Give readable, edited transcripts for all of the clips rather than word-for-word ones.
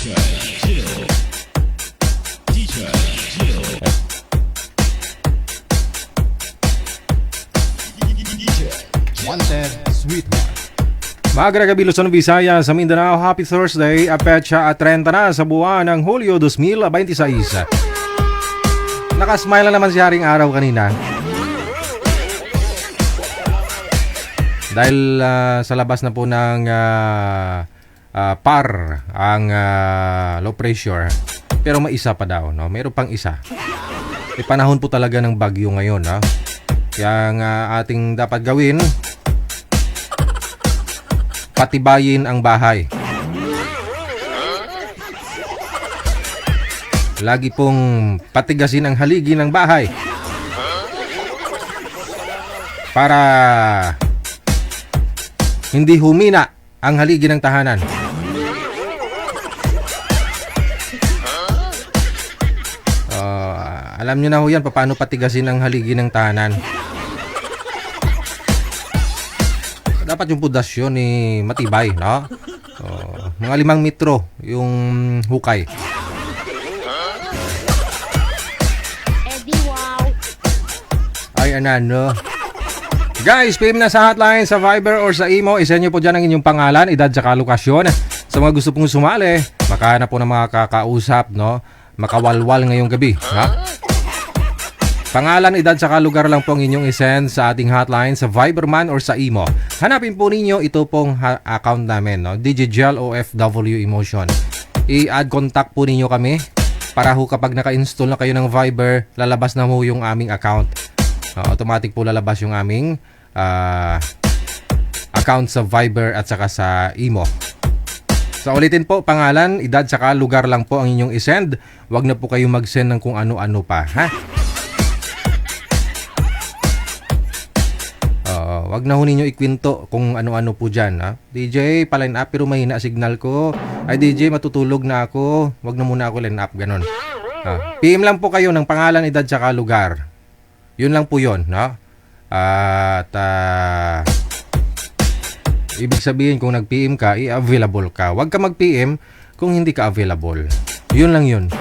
Wanted Sweetheart. Magandang gabi Luzon, Visayas, sa Mindanao. Happy Thursday, petsa at 30 na sa buwan ng Hulyo 2026. Nakasmile na naman si Haring Araw kanina. Dahil sa labas na po ng PAR ang low pressure. Pero may isa pa daw, no? Mayroon pang isa. May panahon po talaga ng bagyo ngayon, no? Kaya ang ating dapat gawin, patibayin ang bahay. Lagi pong patigasin ang haligi ng bahay para hindi humina ang haligi ng tahanan. Alam nyo na ho yan paano patigasin ang haligi ng tahanan. Dapat yung pundasyon matibay, no? Mga 5 metro yung hukay. Ay, ano? Guys, PM na sa hotline, sa Viber or sa Imo. Isend nyo po dyan ang inyong pangalan, edad, saka lokasyon. Sa mga gusto pong sumali, makahanap po ng mga kakausap, no? Makawalwal ngayong gabi, ha? Pangalan, edad, saka lugar lang po ang inyong isend sa ating hotline, sa Viber man or sa Imo. Hanapin po ninyo ito pong account namin, no? Digigel OFW Emotion. I-add contact po ninyo kami para ho kapag naka-install na kayo ng Viber, lalabas na mo yung aming account. Automatic po lalabas yung aming account sa Viber at saka sa Imo. So ulitin po, pangalan, edad, saka lugar lang po ang inyong isend. Huwag na po kayo mag-send ng kung ano-ano pa, ha? Wag na ho ninyo ikwento kung ano-ano po dyan, ha? DJ, pa-line up pero mahina signal ko. Ay DJ, matutulog na ako. Wag na muna ako line up, ganon. PM lang po kayo ng pangalan, edad, saka lugar. Yun lang po yun, no? At ibig sabihin kung nag-PM ka, i-available ka. Wag ka mag-PM kung hindi ka available. Yun lang yun.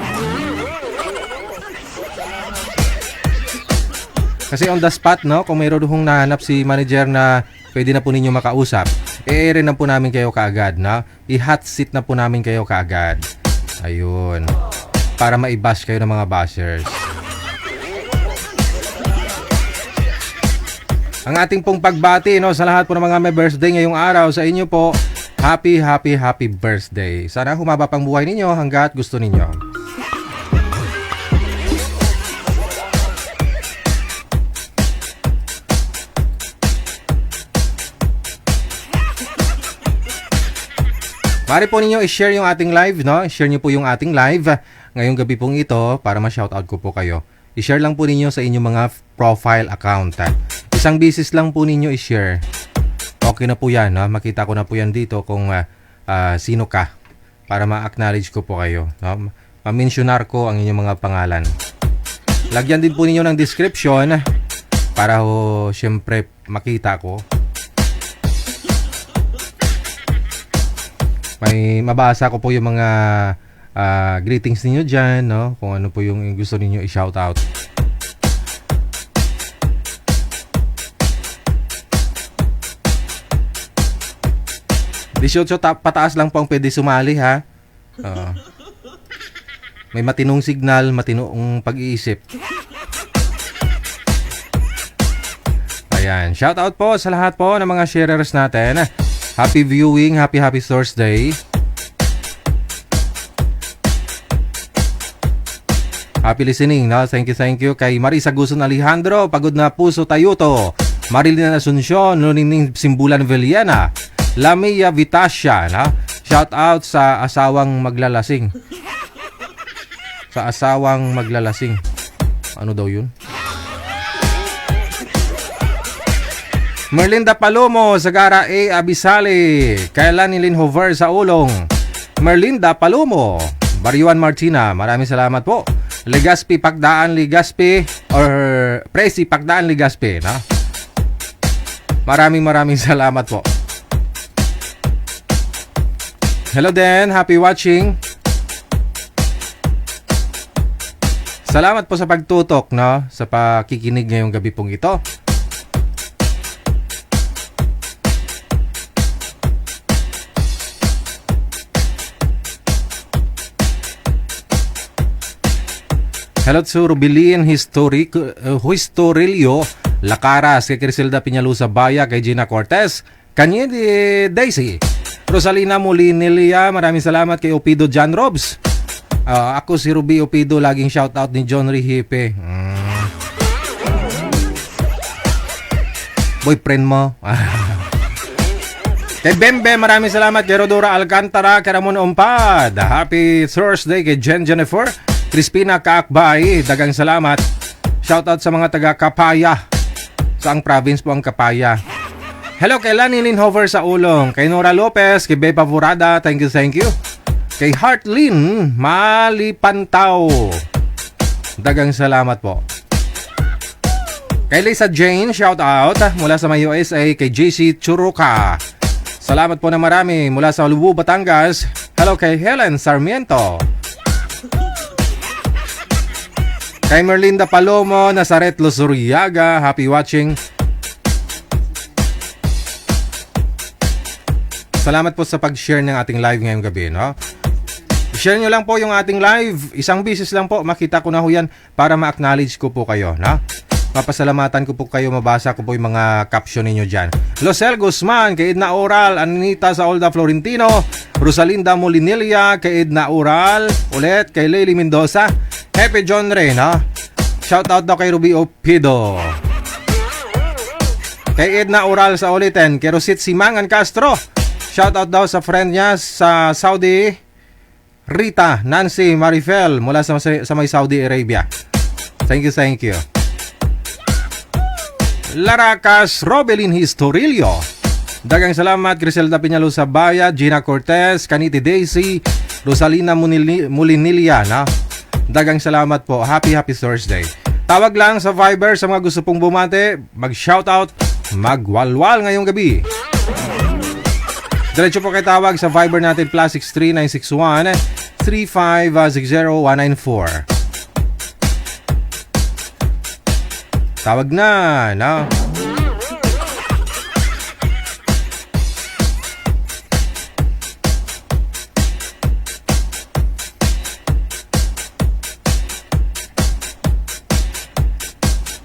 Kasi on the spot, no? Kung mayroon hong nahanap si manager na pwede na po ninyo makausap, i-air na po namin kayo kaagad, no? I-hot seat na po namin kayo kaagad. Ayun. Para maibash kayo ng mga bashers. Ang ating pong pagbati, no, sa lahat po ng mga may birthday ngayong araw, sa inyo po, happy birthday. Sana humaba pang buhay ninyo hanggat gusto ninyo. Mari po ninyo i-share yung ating live, no? I-share niyo po yung ating live ngayong gabi pong ito para ma-shoutout ko po kayo. I-share lang po ninyo sa inyong mga profile account. Isang bisis lang po ninyo i-share. Okay na po yan, no? Makita ko na po yan dito kung sino ka para ma-acknowledge ko po kayo, no? Ma-mentionar ko ang inyong mga pangalan. Lagyan din po ninyo ng description para ho, syempre, makita ko. May mabasa ko po yung mga greetings niyo dyan, no? Kung ano po yung gusto niyo i-shoutout. Pataas lang po ang pwede sumali, ha? May matinong signal, matinong pag-iisip. Ayan, shoutout po sa lahat po ng mga sharers natin. Happy viewing, happy Thursday. Happy listening, no? Thank you kay Marisa Guson Alejandro, Pagod na Puso Tayuto, Marilyn Asuncion, Nunining Simbulan Villena, Lamia Vitasya, no? Shout out sa asawang maglalasing. Sa asawang maglalasing. Ano daw yun? Merlinda Palomo, Sagara A. Abisali, Kailan Nilin Hover sa Ulong, Merlinda Palomo, Bariwan Martina, maraming salamat po. Legaspi Pagdaan Legaspi or Presi Pagdaan Legaspi, no? Maraming salamat po. Hello din, happy watching. Salamat po sa pagtutok, no? Sa pakikinig ngayong gabi pong ito. Hello to Rubilin Historilio Lacaras, kay Criselda Piñalusa Baya, kay Gina Cortez, kanya di Daisy, Rosalina Molinilia, maraming salamat kay Opido John Robs. Ako si Ruby Opido, laging shoutout ni John Rihipe. Boyfriend mo. Kay Bembe, maraming salamat kay Rodora Alcantara, kay Ramon Ompad. Happy Thursday kay Jen Jennifer Crispina Kaakbay, dagang salamat. Shoutout sa mga taga Kapaya. Saang province po ang Kapaya? Hello kay Lani Linhover sa Ulong, kay Nora Lopez, kay Bepa Furada, thank you. Kay Heartlyn Malipantaw, dagang salamat po. Kay Lisa Jane, shoutout mula sa may USA, kay JC Churuca. Salamat po na marami mula sa Lubu, Batangas. Hello kay Helen Sarmiento. Kay Merlinda Palomo, Nazaret Luzuriaga, happy watching. Salamat po sa pag-share ng ating live ngayong gabi, no? Share nyo lang po yung ating live. Isang bisis lang po, makita ko na ho yan para ma-acknowledge ko po kayo, no? Papasalamatan ko po kayo, mabasa ko po yung mga caption ninyo dyan. Losel Guzman, kay Edna Oral, Anita Saolda Florentino, Rosalinda Molinilia, kay Edna Oral, ulit kay Leily Mendoza, Happy John Ray, no? Shoutout daw kay Ruby Opido. Kay Edna Oral sa ulitin, kay Rosit Simangan Castro. Shoutout daw sa friend niya sa Saudi, Rita Nancy Marifel, mula sa may Saudi Arabia. Thank you. Laracas Robelin Historilio, dagang salamat. Criselda Piñalusa Baya, Gina Cortez, Canity Daisy, Rosalina Molinilia, no? Dagang salamat po. Happy Thursday. Tawag lang sa Viber sa mga gusto pong bumate, mag-shoutout, magwalwal ngayong gabi. Diretso po kayo tawag sa Viber natin, +63 961 3560 194. Tawag na, no?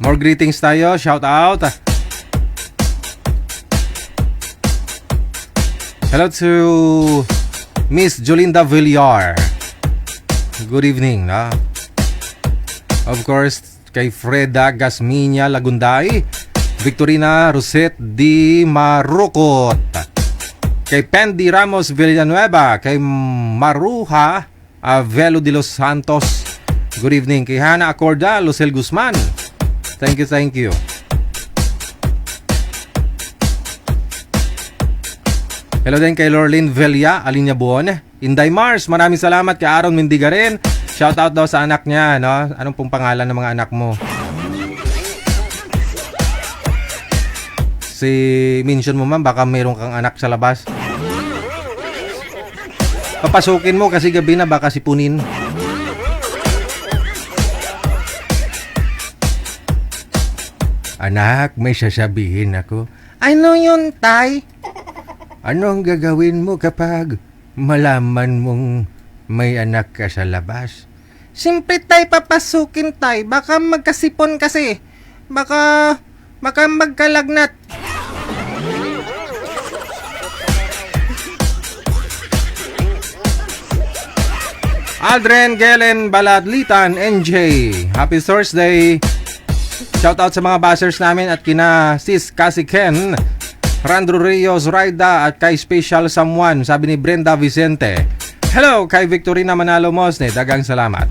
More greetings tayo, shout out. Hello to Miss Jolinda Villar. Good evening, no? Of course, kay Freda Gasminia Lagunday, Victorina Roset Di Marukot, kay Pendy Ramos Villanueva, kay Maruha Velo de los Santos. Good evening. Kay Hana Acorda, Lucel Guzman. Thank you. Hello din kay Lorlyn Velia, Alinya Buon. Inday Mars, maraming salamat. Kay Aaron Mendigarin, shoutout daw sa anak niya, no? Anong pong pangalan ng mga anak mo? Mention mo man, baka mayroon kang anak sa labas. Papasukin mo kasi gabi na, baka sipunin. Anak, may sasabihin ako. Ano yun, tay? Anong gagawin mo kapag malaman mong may anak ka sa labas? Siyempre, tay, papasukin, tay. Baka magkasipon kasi. Baka magkalagnat. Aldren Gelen Baladlitan NJ, happy Thursday. Shoutout sa mga bashers namin at kina Sis Cassie Ken, Randro Rios Raida at kay Special Someone, sabi ni Brenda Vicente. Hello kay Victorina Manalo Mosne, dagang salamat.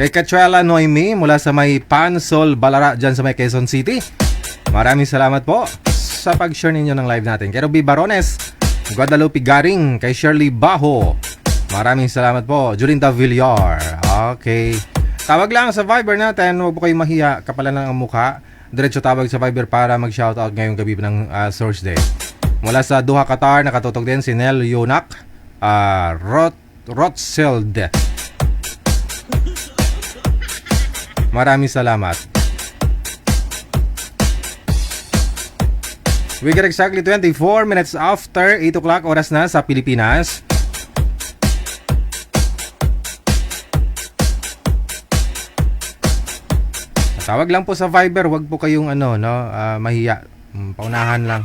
Kay Cachuela Noemi mula sa may Pansol, Balara, dyan sa may Quezon City. Maraming salamat po sa pag-share ninyo ng live natin. Kay Ruby Barones, Guadalupe Garing, kay Shirley Baho. Maraming salamat po. Julinda Villar. Okay. Tawag lang sa Viber natin, huwag po kayong mahiya, kapalan lang ang mukha. Diretso tawag sa Viber para mag-shoutout ngayong gabi ng Thursday. Mula sa Doha, Qatar, nakatutok din si Nel Yonak, Rothschild. Maraming salamat. We get exactly 24 minutes after 8 o'clock oras na sa Pilipinas. Tawag lang po sa Viber, wag po kayong mahiya. Paunahan lang.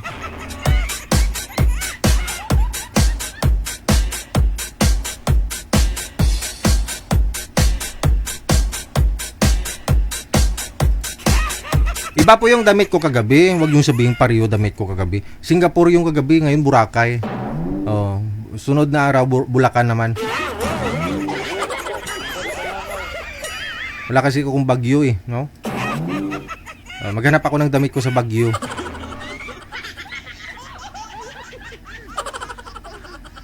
Iba po yung damit ko kagabi. Huwag yung sabihin pareho damit ko kagabi. Singapore yung kagabi, ngayon Boracay. Oh, sunod na araw Bulacan naman. Wala kasi kung Bagyo no? Maghanap ako ng damit ko sa Bagyo.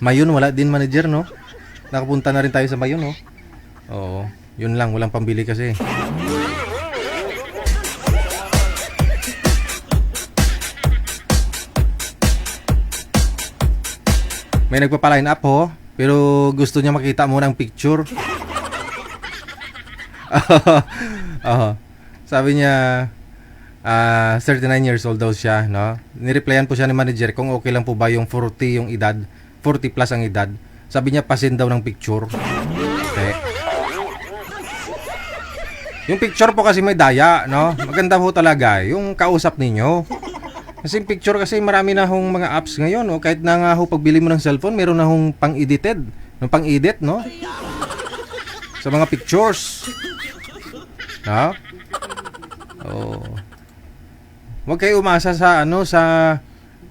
Mayon wala din manager, no? Nakapunta na rin tayo sa Mayon, no? Oo, yun lang, walang pambili kasi. May nagpapa-line up pero gusto niya makita mo ng picture. Sabi niya 39 years old daw siya, no? Nireplyan po siya ni manager kung okay lang po ba yung 40 yung edad, 40 plus ang edad. Sabi niya pasin daw ng picture. Okay. Yung picture po kasi may daya, no? Maganda po talaga yung kausap ninyo. Kasi picture kasi marami na hong mga apps ngayon, no? Kahit na nga ho pagbili mo ng cellphone, meron na hong pang-edited, no? Pang-edit, no? Sa mga pictures. No? Oh. Huwag kayo umasa sa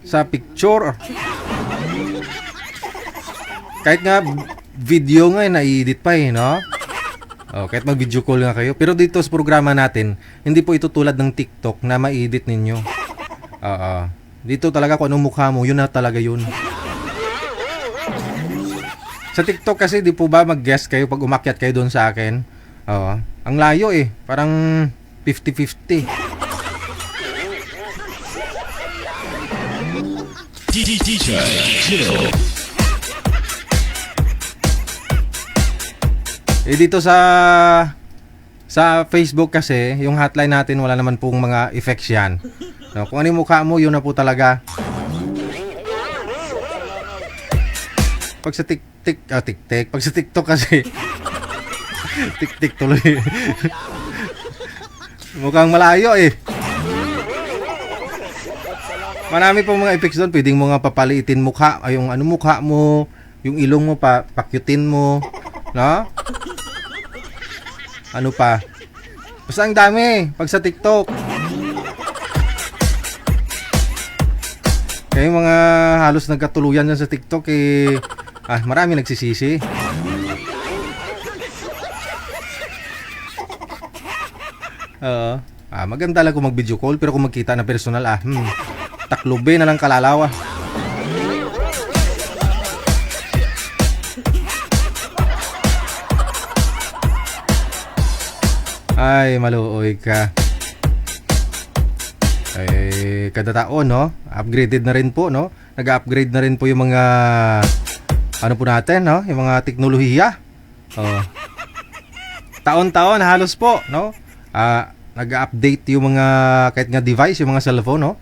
sa picture. Kahit nga video nga na-edit pa no? Oh, kahit mag-video call nga kayo. Pero dito sa programa natin, hindi po ito tulad ng TikTok na ma-edit ninyo. Dito talaga kung anong mukha mo, yun na talaga yun. Sa TikTok kasi di po ba mag-guess kayo pag umakyat kayo doon sa akin? Ang layo parang 50-50. DJ Chill. Dito sa Facebook kasi, yung hotline natin wala naman pong mga effects yan. No, kung ano yung mukha mo, yun na po talaga. Pag sa pag sa TikTok kasi tik tuloy. Mukhang malayo Marami pong mga effects doon. Pwedeng mo nga papaliitin mukha, yung mukha mo, yung ilong mo pakyutin mo, no? Ano pa? Basta ang dami pag sa TikTok. Kaya yung mga halos nagkatuluyan dyan sa TikTok marami nagsisisi. Maganda lang kung mag-video call, pero kung magkita na personal, taklobe na lang kalalawa. Ay, maluoy ka. Kada taon, no? Upgraded na rin po, no? Nag-upgrade na rin po yung mga po natin, no? Yung mga teknolohiya. Taon-taon halos po, no? Nag-update yung mga kahit nga device, yung mga cellphone, no?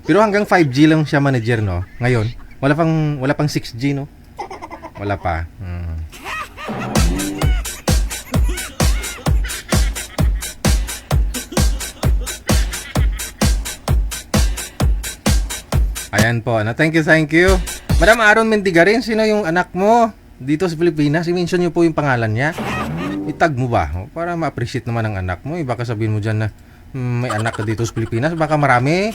Pero hanggang 5G lang siya manager, no? Ngayon, wala pang 6G, no? Wala pa. Ayan po. Thank you. Madam Aaron Mendigarin, sino yung anak mo dito sa Pilipinas? I-mention niyo po yung pangalan niya. Itag mo ba? Para ma-appreciate naman ang anak mo. Baka sabihin mo dyan na may anak ka dito sa Pilipinas. Baka marami.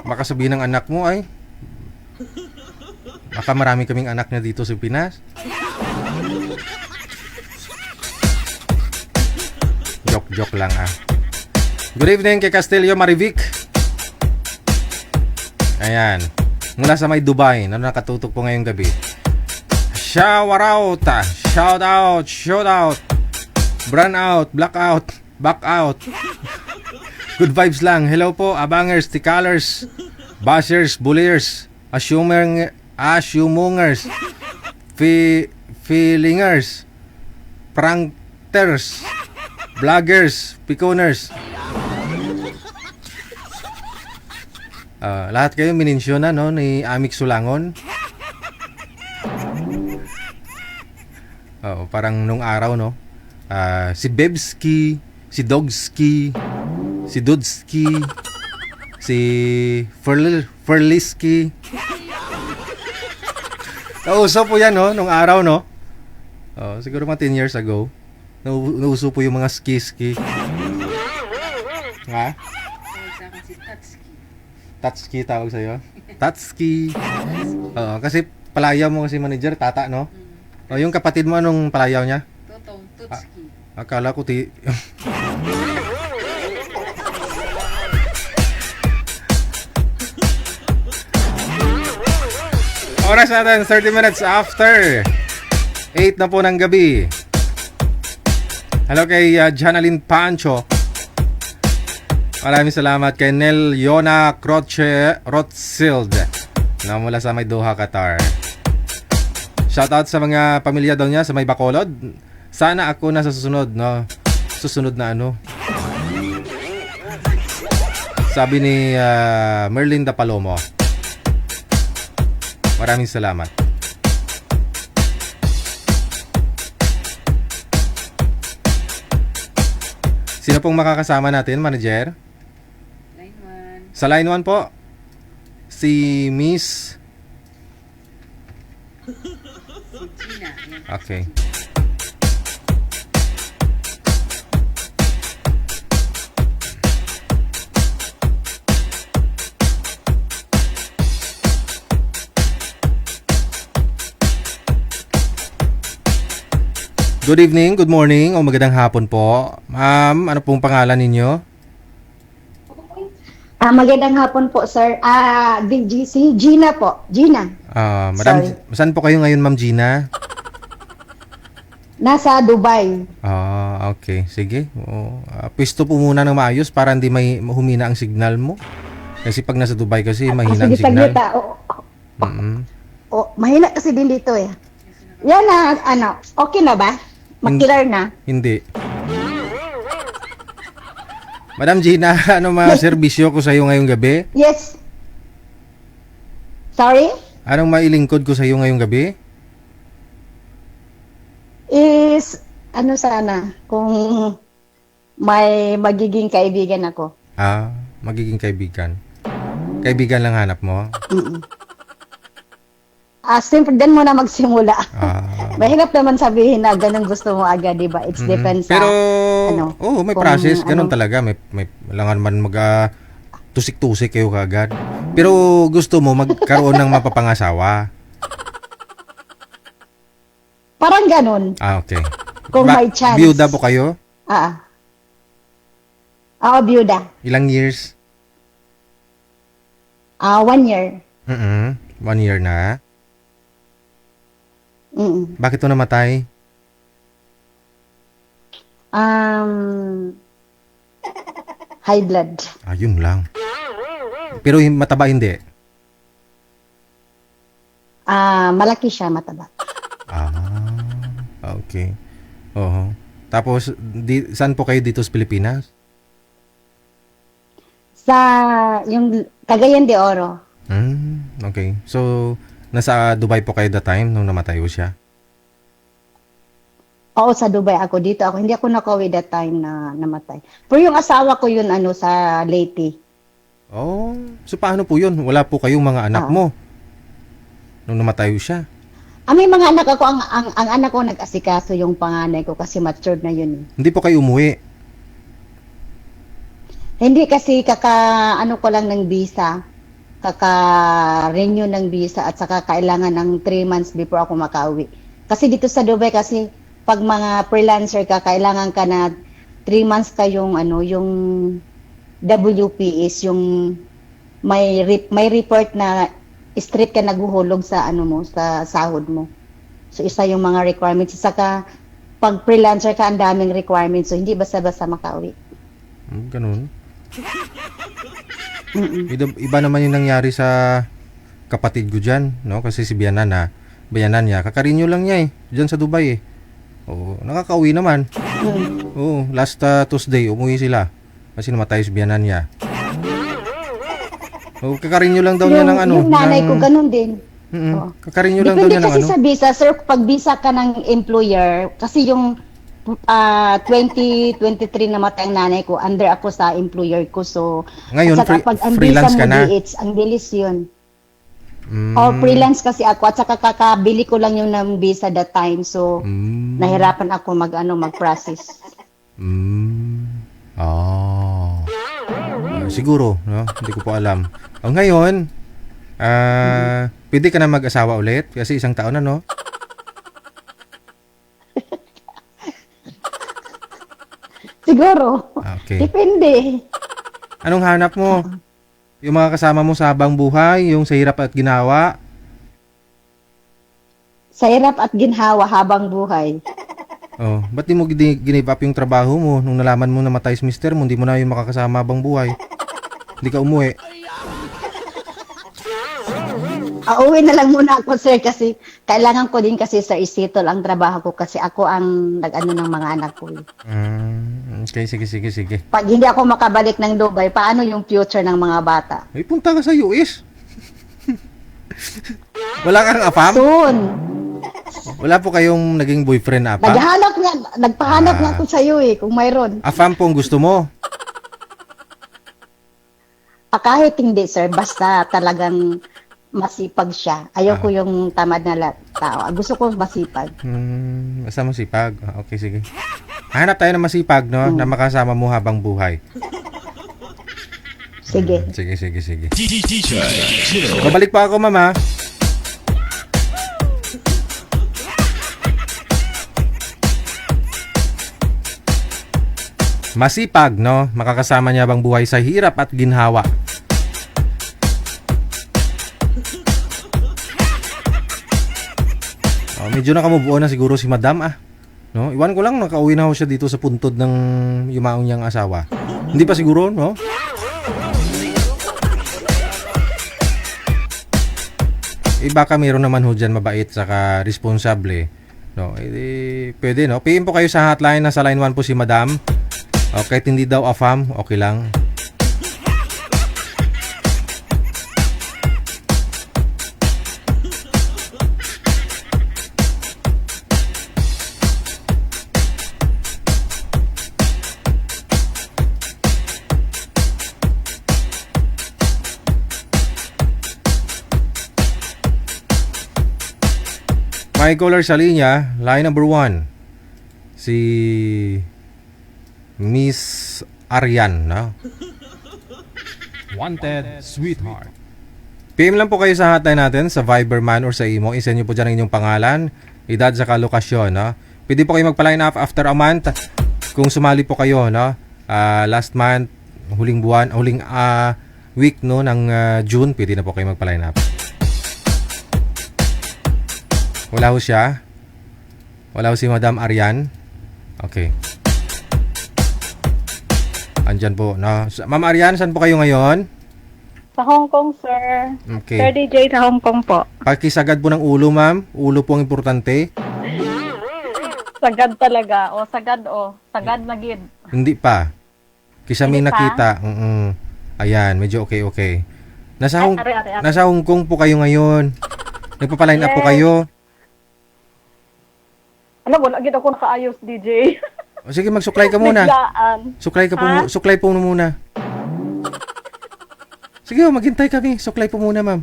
Baka sabihin ng anak mo baka marami kaming anak na dito sa Pinas. Joke lang Good evening kay Castillo Marivic. Ayan. Mula sa may Dubai na nakatutok po ngayong gabi. Shower out. Shout out. Shout out. Brand out. Black out. Back out. Good vibes lang. Hello po, abangers, tikalers, bashers, bulliers, assumungers, feelingers, prankers, vloggers, piconers. Lahat kayo mininsyon na, no, ni Amik Sulangon. Parang nung araw, no. Si Bebski, si Dogski, si Dudski, si Ferliski. Nauso po yan, no, nung araw, no. Siguro mga 10 years ago. Nauso po yung mga ski-ski. Ha? Tatski tawag sa'yo? Tatski. Kasi palayaw mo kasi manager, tata, no? Yung kapatid mo, anong palayaw niya? Totong, Tutski. Akala ko Oras natin, 30 minutes after 8 na po ng gabi. Hello kay Janalyn Pancho. Maraming salamat kay Nel Yona Rothschild na mula sa may Doha, Qatar. Shoutout sa mga pamilya daw niya sa may Bacolod. Sana ako na sa susunod, no? Susunod na ano. Sabi ni Merlinda Palomo. Maraming salamat. Sino pong makakasama natin, manager? Line 1. Sa line 1 po, si Miss... Si Gina. Yan. Okay. Good evening, good morning, o magandang hapon po. Ma'am, ano pong pangalan ninyo? Magandang hapon po, sir. Si Gina po. Gina. Madam, Sorry. saan po kayo ngayon, Ma'am Gina? Nasa Dubai. Okay. Sige. Pwesto po muna ng maayos para hindi may humina ang signal mo. Kasi pag nasa Dubai kasi mahina ang Sige, signal. tagita. Mahina kasi din dito eh. Yan na, okay na ba? Makilar na? Hindi. Madam Gina, ano mga serbisyo ko sa iyo ngayong gabi? Yes. Sorry? Anong mailingkod ko sa iyo ngayong gabi? Is, sana, kung may magiging kaibigan ako. Magiging kaibigan. Kaibigan lang hanap mo? Simple din mo na magsimula. Mahirap naman sabihin na ganun gusto mo agad, di ba? It's depends sa, Pero, may kung process. Ganun talaga. May lang naman tusik-tusik kayo kagad. Pero gusto mo magkaroon ng mapapangasawa. Parang ganun. Okay. Kung may chance. Biyuda po kayo? Biyuda. Ilang years? 1 year. 1 year na. Bakit ito namatay? High blood. Yun lang. Pero mataba hindi? Malaki siya, mataba. Okay. Tapos, saan po kayo dito sa Pilipinas? Sa, yung Cagayan de Oro. Okay. So, nasa Dubai po kayo that time nung namatay ko siya? Oo, sa Dubai ako. Dito ako. Hindi ako nakauwi that time na namatay. Pero yung asawa ko yun, sa Leyte. So paano po yun? Wala po kayong mga anak mo nung namatay ko siya? May mga anak ako. Ang anak ko nag-asikaso yung panganay ko kasi matured na yun. Hindi po kayo umuwi? Hindi kasi ko lang ng visa. Kaka-renew ng visa at saka kailangan ng 3 months before ako makauwi. Kasi dito sa Dubai kasi pag mga freelancer ka, kailangan ka na 3 months ka yung WP is yung may report na straight ka naguhulog sa ano mo, sa sahod mo. So isa yung mga requirements. Isa ka, pag freelancer ka, ang daming requirements. So hindi basta-basta makauwi. Ganun. Iba naman yung nangyari sa kapatid ko dyan, no? Kasi si bayanan niya, kakarinyo lang niya dyan sa Dubai Oo, nakakauwi naman. Oo, last Tuesday, umuwi sila. Kasi namatay si biyanan niya. Oo, kakarinyo lang daw niya ng ano. Yung nanay ko, ganun din. Oo. Kakarinyo lang daw Depende niya ng kasi ano. sa visa, sir, pag visa ka ng employer, kasi yung 2023 namatay ang nanay ko, under ako sa employer ko. So, Ngayon, at saka pag ang freelance visa ka mo, na. DH, ang bilis yun. Or freelance kasi ako, at saka kakabili ko lang yung ng visa that time. So, nahirapan ako mag-process. Siguro, no? Hindi ko po alam. Ngayon, pwede ka na mag-asawa ulit kasi isang taon na, no? Siguro. Okay. Depende. Anong hanap mo? Yung mga kasama mo sa habang buhay, yung sa hirap at ginawa? Sa hirap at ginhawa habang buhay. Oh, ba't di mo give up yung trabaho mo nung nalaman mo na matay si mister mo, hindi mo na yung makakasama habang buhay? Hindi ka umuwi. Uwi na lang muna ako, sir, kasi kailangan ko din kasi, sir, isitol ang trabaho ko kasi ako ang nag-ano ng mga anak ko. Okay, sige. Pag hindi ako makabalik ng Dubai, paano yung future ng mga bata? Ay, punta ka sa US. Wala kang afam? Soon. Wala po kayong naging boyfriend na afam? Nagpahanap nga ako sa iyo kung mayroon. Afam po ang gusto mo? Kahit hindi, sir, basta talagang masipag siya. Ayoko yung tamad na tao. Gusto ko masipag. Basta masipag. Okay, sige. Hanap tayo ng masipag, no? Na makasama mo habang buhay. Sige. Sige. DJ Chill. Babalik pa ako, mama. Masipag, no? Makakasama niya habang buhay sa hirap at ginhawa. Medyo nakamubuo na siguro si madam no? Iwan ko lang nakauwi na ho siya dito sa puntod ng yumaong niyang asawa. Hindi pa siguro, no? Baka mayroon naman ho dyan mabait saka responsable, no? Pwede, no? PM po kayo sa hotline, nasa line 1 po si madam. Kahit hindi daw afam, okay lang. My caller sa linya, line number 1. Si Miss Arian, no? Wanted sweetheart. PM lang po kayo sa hotline natin, sa Viber man or sa imo. I-send nyo po dyan ang inyong pangalan, edad, saka lokasyon, no? Pwede po kayo magpa-line up after a month kung sumali po kayo, no? Last month, huling week, no, ng June, pwede na po kayo magpa-line up. Wala ho siya? Wala ho si Madam Arian? Okay. Andyan po, no? Ma'am Arian, saan po kayo ngayon? Sa Hong Kong, sir. Okay. Sir DJ, sa Hong Kong po. Pakisagad po ng ulo, ma'am. Ulo po ang importante. Sagad talaga. Sagad na gid. Hindi pa. Kisa may Hindi pa? nakita. Ayan, medyo okay. Nasa Ari. nasa Hong Kong po kayo ngayon. Nagpapaline up po kayo. Wala gid ako nakaayos, DJ. O, sige, magsuklay ka muna. Biglaan. Suklay po muna. Sige, maghintay kami. Suklay po muna, ma'am.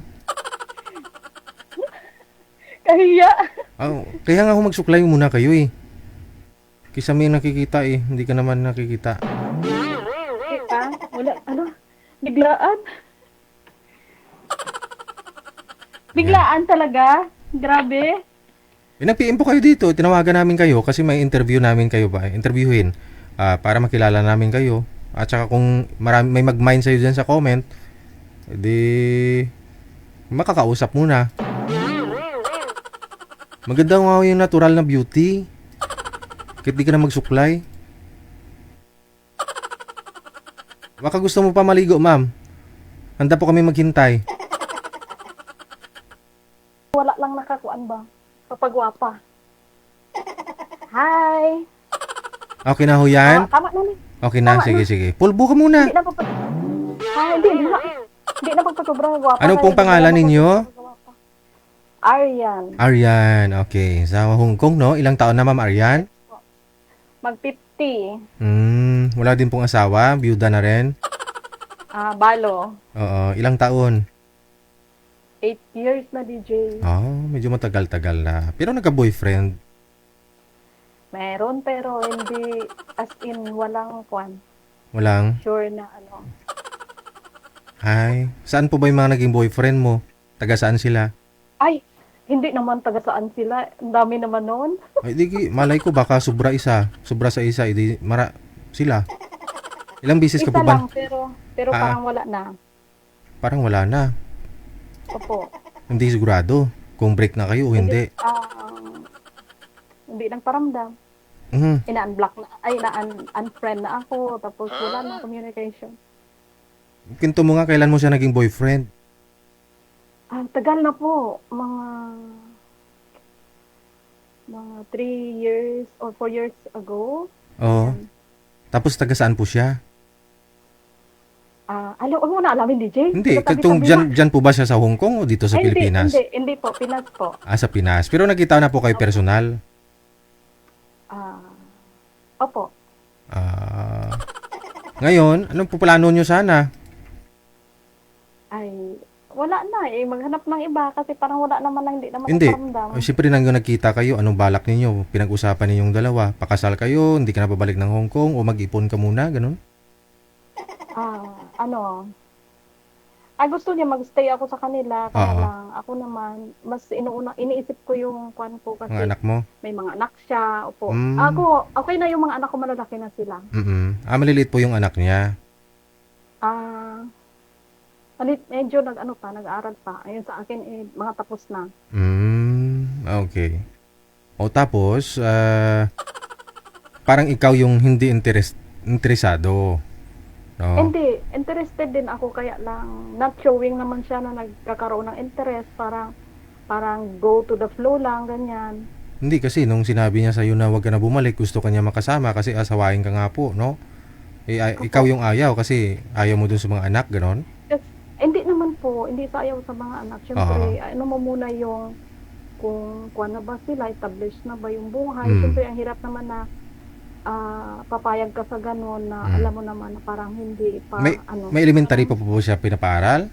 Kahiya. Kaya nga ako magsuklay muna kayo Kisa may nakikita hindi ka naman nakikita. Wala, biglaan. Biglaan talaga. Grabe. Nag-PM po kayo dito. Tinawagan namin kayo kasi may interview namin kayo ba? Interviewin. Para makilala namin kayo. At saka kung may mag-mind sa'yo dyan sa comment, edi makakausap muna. Maganda nga yung natural na beauty. Kahit di ka na magsuklay. Baka gusto mo pa maligo, ma'am. Handa po kami maghintay. Wala lang nakakuan ba? Papagwapa. Hi! Okay na ho yan? Tama na ni. Okay na, Tama sige, na. sige. Pulbo ka muna. Hindi na pagpag... Ay, hindi na. Hindi na pagpagsobrang gwapa. Ano pong pangalan ninyo? Aryan. Aryan, okay. Sa Hong Kong, no? Ilang taon na, ma'am Aryan? Mag-50. Wala din pong asawa, byuda na rin. Balo. Oo, ilang taon? 8 years na, DJ. Medyo matagal-tagal na. Pero nagka-boyfriend. Meron, pero hindi as in walang kwan. Walang? Sure na ano. Hi. Saan po ba yung mga naging boyfriend mo? Taga saan sila? Ay, hindi naman taga saan sila. Ang dami naman noon. Ay, malay ko baka sobra sa isa, edi sila. Ilang bisis ka Isa po ba? lang, pero parang wala na. Parang wala na. Opo. Hindi sigurado kung break na kayo o hindi. Hindi nang paramdam. Ina-unblock na, ina-unfriend na ako. Tapos wala na communication. Kinto mo nga kailan mo siya naging boyfriend. Tagal na po. Mga 3 years or 4 years ago. Oo. Tapos taga saan po siya? Alam mo na alamin, DJ? Hindi, Tabi-tabi katong na. dyan po ba siya sa Hong Kong o dito sa Ay, Pilipinas? Hindi po. Pinas po. Sa Pinas. Pero nakita na po kayo personal. Opo. Ngayon, anong po plano nyo sana? Ay, wala na eh. Maghanap ng iba kasi parang wala naman na hindi naman Hindi. nakaramdam. Siyempre nang nagkita kayo, anong balak ninyo? Pinag-usapan ninyong dalawa. Pakasal kayo, hindi ka na babalik ng Hong Kong o mag-ipon ka muna, ganun? Gusto niya mag-stay ako sa kanila. Kaya Oo. lang, ako naman, mas iniisip ko yung kwan ko kasi Ang anak mo? may mga anak siya. Opo. Mm. Ako, okay na yung mga anak ko, malalaki na sila. Maliliit po yung anak niya. Medyo nag-aaral pa. Ayun sa akin, mga tapos na. Okay. O tapos, parang ikaw yung hindi interesado. No? Hindi, interested din ako kaya lang not showing naman siya na nagkakaroon ng interest, parang go to the flow lang, ganyan. Hindi kasi nung sinabi niya sa'yo na huwag ka na bumalik, gusto ka niya makasama kasi asawain ka nga po, no? Ikaw yung ayaw kasi ayaw mo dun sa mga anak, ganon? Hindi naman po, hindi sa ayaw sa mga anak. Siyempre, ano mo muna yung kung na ba sila, established na ba yung buhay. Siyempre, ang hirap naman na papayag ka sa ganon na alam mo naman na parang hindi pa, May elementary pa po siya pinapaaral?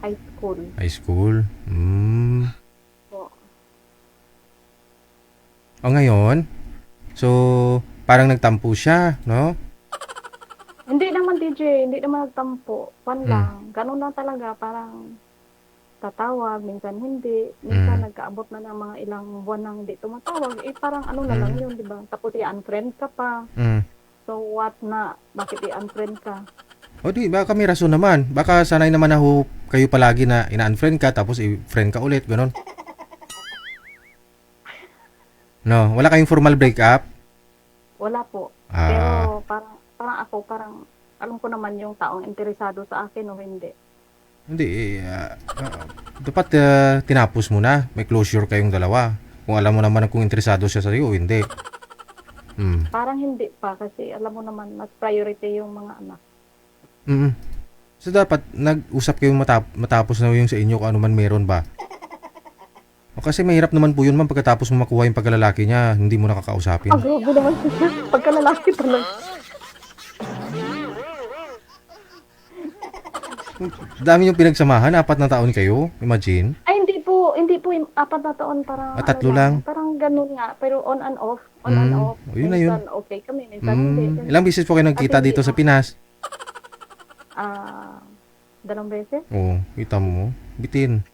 high school. High school? Po. O ngayon, so parang nagtampo siya, no? Hindi naman, DJ, hindi naman nagtampo. Pan lang. Ganun lang talaga, parang tatawag, minsan hindi. Minsan nagkaabot na ng mga ilang buwan nang hindi tumatawag. Parang na lang yun, di ba? Tapos i-unfriend ka pa. So what na? Bakit i-unfriend ka? O di, baka may rason naman. Baka sanay naman na kayo palagi na ina-unfriend ka tapos i-friend ka ulit, gano'n. No, wala kayong formal breakup? Wala po. Pero parang alam ko naman yung taong interesado sa akin o hindi. Hindi, dapat tinapos mo na. May closure kayong dalawa. Kung alam mo naman kung interesado siya sa iyo o hindi. Parang hindi pa kasi alam mo naman mas priority yung mga anak. So dapat nag-usap kayong matapos na yung sa inyo kung ano man meron ba. O kasi mahirap naman po yun, ma'am, pagkatapos mo makuha yung pagkalalaki niya, hindi mo nakakausapin. Grabe naman siya. Pagkalalaki talaga. Dami yung pinagsamahan, 4 na taon kayo, imagine. Ay, hindi po yung 4 na taon, parang 3 lang? Parang ganun nga, pero on and off. Yun na yun. Minsan okay kami, minsan hindi. Ilang beses po kayo nagkita Kasi dito sa Pinas? 2 beses. Oo, kita mo. Bitin.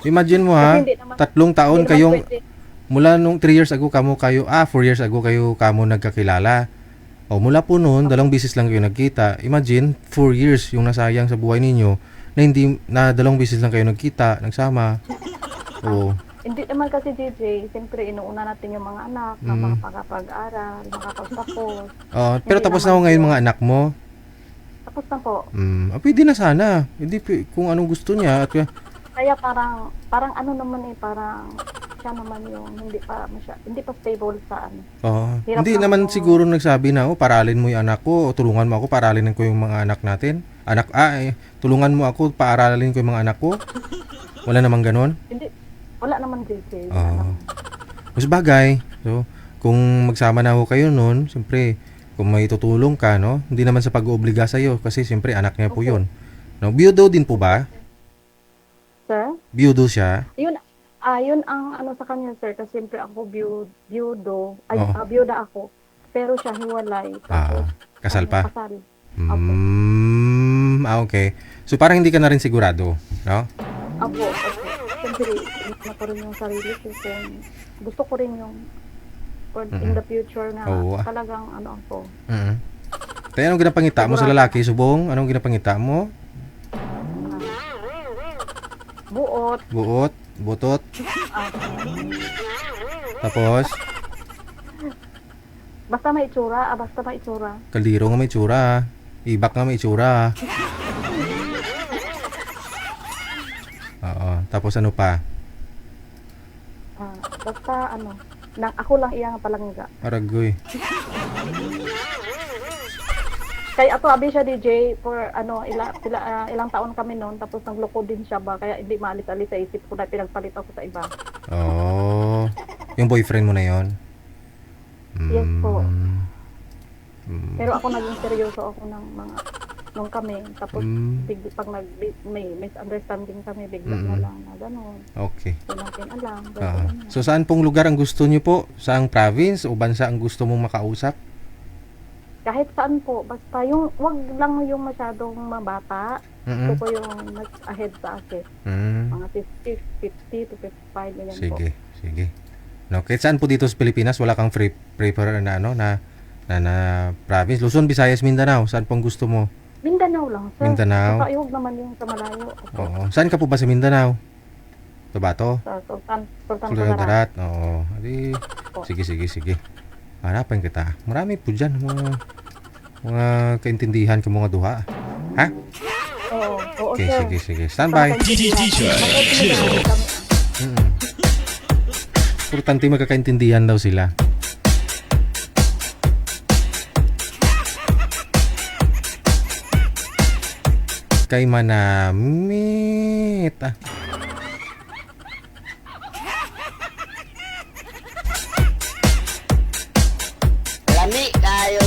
Imagine mo ha, Kasi hindi naman- 3 taon hindi naman kayong, pwede. mula nung 3 years ago 4 years ago kayo nagkakilala. O mula po noon, 2 beses lang kayo nagkita. Imagine, 4 years yung nasayang sa buhay ninyo na hindi na 2 beses lang kayo nagkita, nagsama. O, Hindi naman kasi DJ, siyempre inuuna natin yung mga anak na makapag-aral, makapagtapos. pero Hindi tapos na naman ho ngayon po. mga anak mo. Tapos na po. Pwede na sana. Hindi, kung anong gusto niya. At, Kaya parang ano naman parang siya naman yung hindi pa stable sa ano. hindi lang naman ako. siguro nagsabi na, paralin mo yung anak ko, o tulungan mo ako, paralin ko yung mga anak natin. Tulungan mo ako, paaralin ko yung mga anak ko. Wala namang ganon. Hindi, wala naman DJ. Mas bagay. So, kung magsama na ho kayo noon, siyempre, kung may tutulong ka, no? Hindi naman sa pag-oobliga sa'yo, kasi siyempre, anak niya po yun. No? Biyudo din po ba? Sir? Biyudo siya? Yun ang ano sa kanya, sir, kasi siyempre ako biyudo, Oo. biyuda ako. Pero siya hiwalay. Tapos, Kasal pa? Kasal. Okay. So, parang hindi ka na rin sigurado, no? Opo. Siyempre, na ko rin yung sarili ko kung gusto ko rin yung in the future na Oo. talagang ano ako. Kaya anong ginapangita mo sa lalaki, subong? Anong ginapangita mo? Buot. Buot? Butot? Tapos, Basta may itsura. kaldiro nga may tsura. Ibak nga may tsura. Oo. Tapos ano pa? Basta ano, ako lang iyang palangga. Aragoy. Kaya ako abi siya DJ for ano ilang taon kami noon tapos nagloko din siya ba kaya hindi maalis-alis sa isip ko na pinagpalit ako sa iba. Oh. Yung boyfriend mo na yon? Yes po. Pero ako naging seryoso ako ng mga nung kami tapos pag may misunderstanding kami bigla na lang na gano'n. Okay. Hindi natin alam. So saan pong lugar ang gusto niyo po? Saang province o bansa ang gusto mong makausap? Kahit saan po, basta yung wag lang yung masyadong mabata. Gusto ko yung mas ahead sa akin. Mga 50 to 55 ganyan po. Sige. No, kahit saan po dito sa Pilipinas wala kang prefer na ano na province, Luzon, Visayas, Mindanao. Saan pong gusto mo? Mindanao lang, sir. Mindanao? Nakaiwag naman yung sa malayo. Oo. Saan ka po ba sa Mindanao? Tabato? Sa Sultan Sultan Kudarat. Oo. Adi, sige. Hanapan kita. Marami po dyan. Mga kaintindihan ka mga duha. Ha? Oo, Okay, sir. sige. Standby. DJ Chill. Importante magkakaintindihan daw sila. Kay manamit. Lami kayo.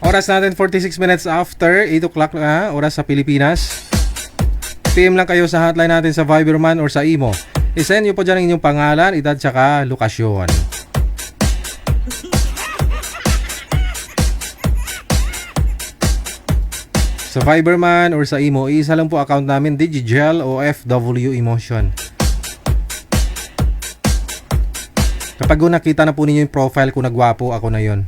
Oras natin 46 minutes after 8 o'clock na oras sa Pilipinas. PM lang kayo sa hotline natin sa Viberman or sa Imo. I-send nyo po dyan ang inyong pangalan, edad, tsaka lokasyon. Sa Viberman or sa Imo, isa lang po account namin, Digigel o FW Emotion. Kapag nakita na po ninyo yung profile ko na gwapo, ako na yon.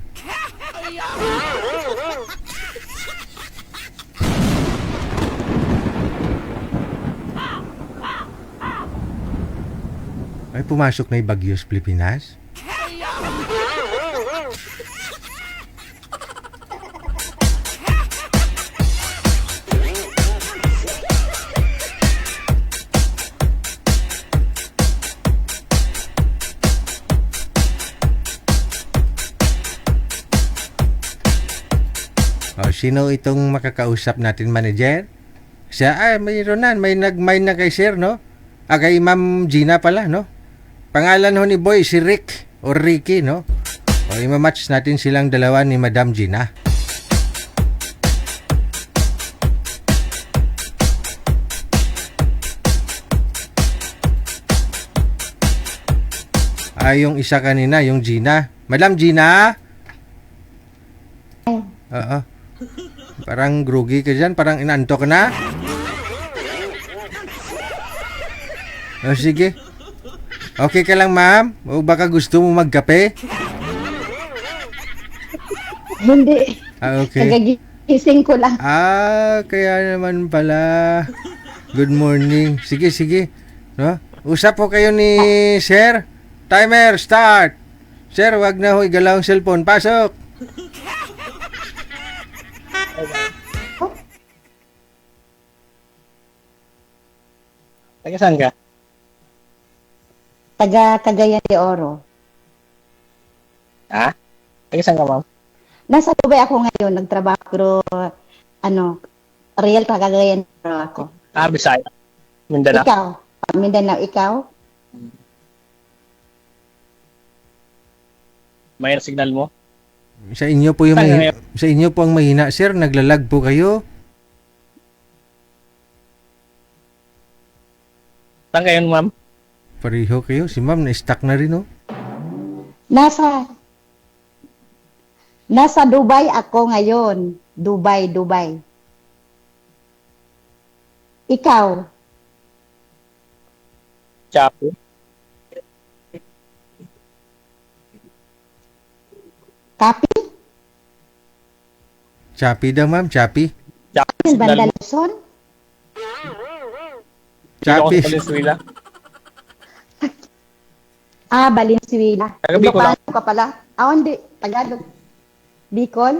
Ay, pumasok na yung Bagyo sa Pilipinas. Sino itong makakausap natin, manager? Siya, mayroon na, may nag-share, no? Kay Ma'am Gina pala, no? Pangalan ho ni Boy, si Rick o Ricky, no? O ima-match natin silang dalawa ni Madam Gina. Yung isa kanina, yung Gina. Madam Gina? Oo. Parang groggy ka dyan, parang inaantok ka na. Sige. Okay ka lang, ma'am? O baka gusto mo magkape? Hindi. Okay. Kagagising ko lang. Kaya naman pala. Good morning. Sige, sige. No? Usap po kayo ni Sir. Timer, start. Sir, wag na ho igalaw ang cellphone. Pasok. Taga saan ka? Taga Cagayan de Oro. Ha? Taga saan ka, ma'am? Nasa Dubai ako ngayon, nagtrabaho, pero real taga Cagayan de Oro ako. Bisaya. Mindanao. Ikaw, Mindanao, ikaw? May signal mo? Sa inyo po yung mahina, sa inyo po ang mahina, sir. Naglalag po kayo. Saan kayo, ma'am? Pareho kayo. Si ma'am na-stuck na rin, oh. Nasa Dubai ako ngayon. Dubai. Ikaw? Chapo. Kapi? Chappy daw, ma'am. Chappy. Chapo. Banda Luzon? Chappy. Dito ako sa Venezuela. Valenzuela. Taga Bicol ako. Ilocano ka pala? Hindi. Tagalog. Bicol?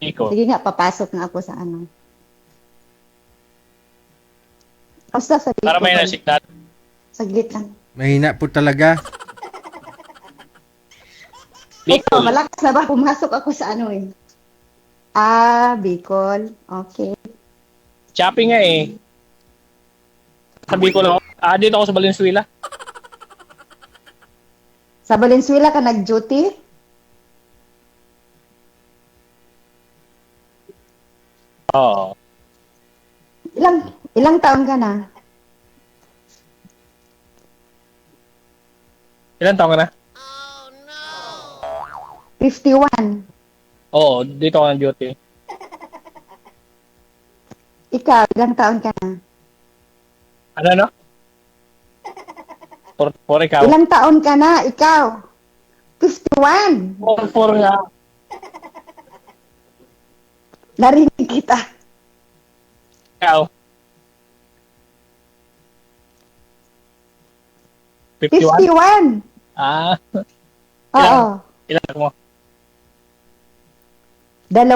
Iko. Sige nga, papasok nga ako sa ano. Basta sa Bicol. Para may na-signal. Saglit lang. Mahina po talaga. Ito, Bicol. malakas na ba? Pumasok ako sa ano eh. Bicol. Okay. Chappy nga eh. Sabi ko lang, dito ako sa Valenzuela. Sa Valenzuela ka nag-duty? Oo. Ilang taon ka na? Ilan taon ka na? 51. Oo, dito ako ng duty. Ikaw, ilang taon ka na? Ano? For ikaw. Ilang taon ka na? Ikaw? 51. For nga. Narinig kita. Ikaw. 51? 51. Ilan? Oo. Ilan mo? 2.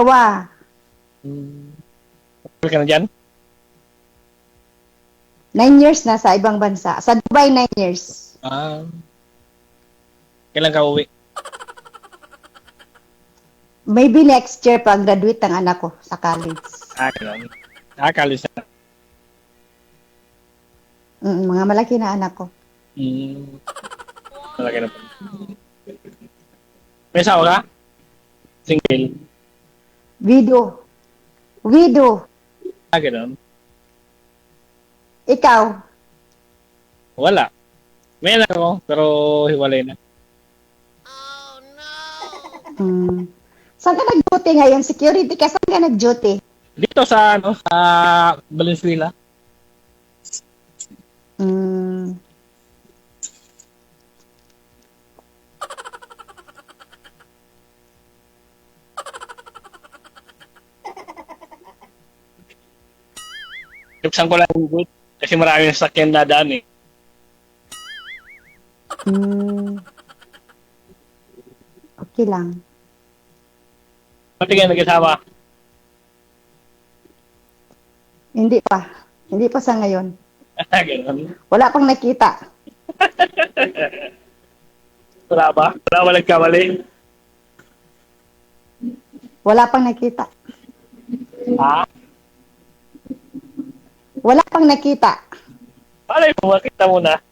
Pwede ka na dyan? 9 years na sa ibang bansa. Sa Dubai, 9 years. Kailan ka uwi? Maybe next year pag graduate ng anak ko sa college. Ganun. College na. Mga malaki na anak ko. Malaki na po. May asawa ka? Single? Widow. Ganun. Ikaw? Wala. May anak ako, pero hiwalay na. Saan ka nag-duty ngayon? Security ka? Saan ka nag-duty? Dito sa Valenzuela. Buksan ko lang yung gate kasi marami na sakyan na daan eh. Okay lang. Pati kayo nag-asawa? Hindi pa sa ngayon. Ganun. Wala pang nakita. Wala ba? Wala ba nagkamali? Wala pang nakita. Wala pang nakita. Malay mo, makita mo na.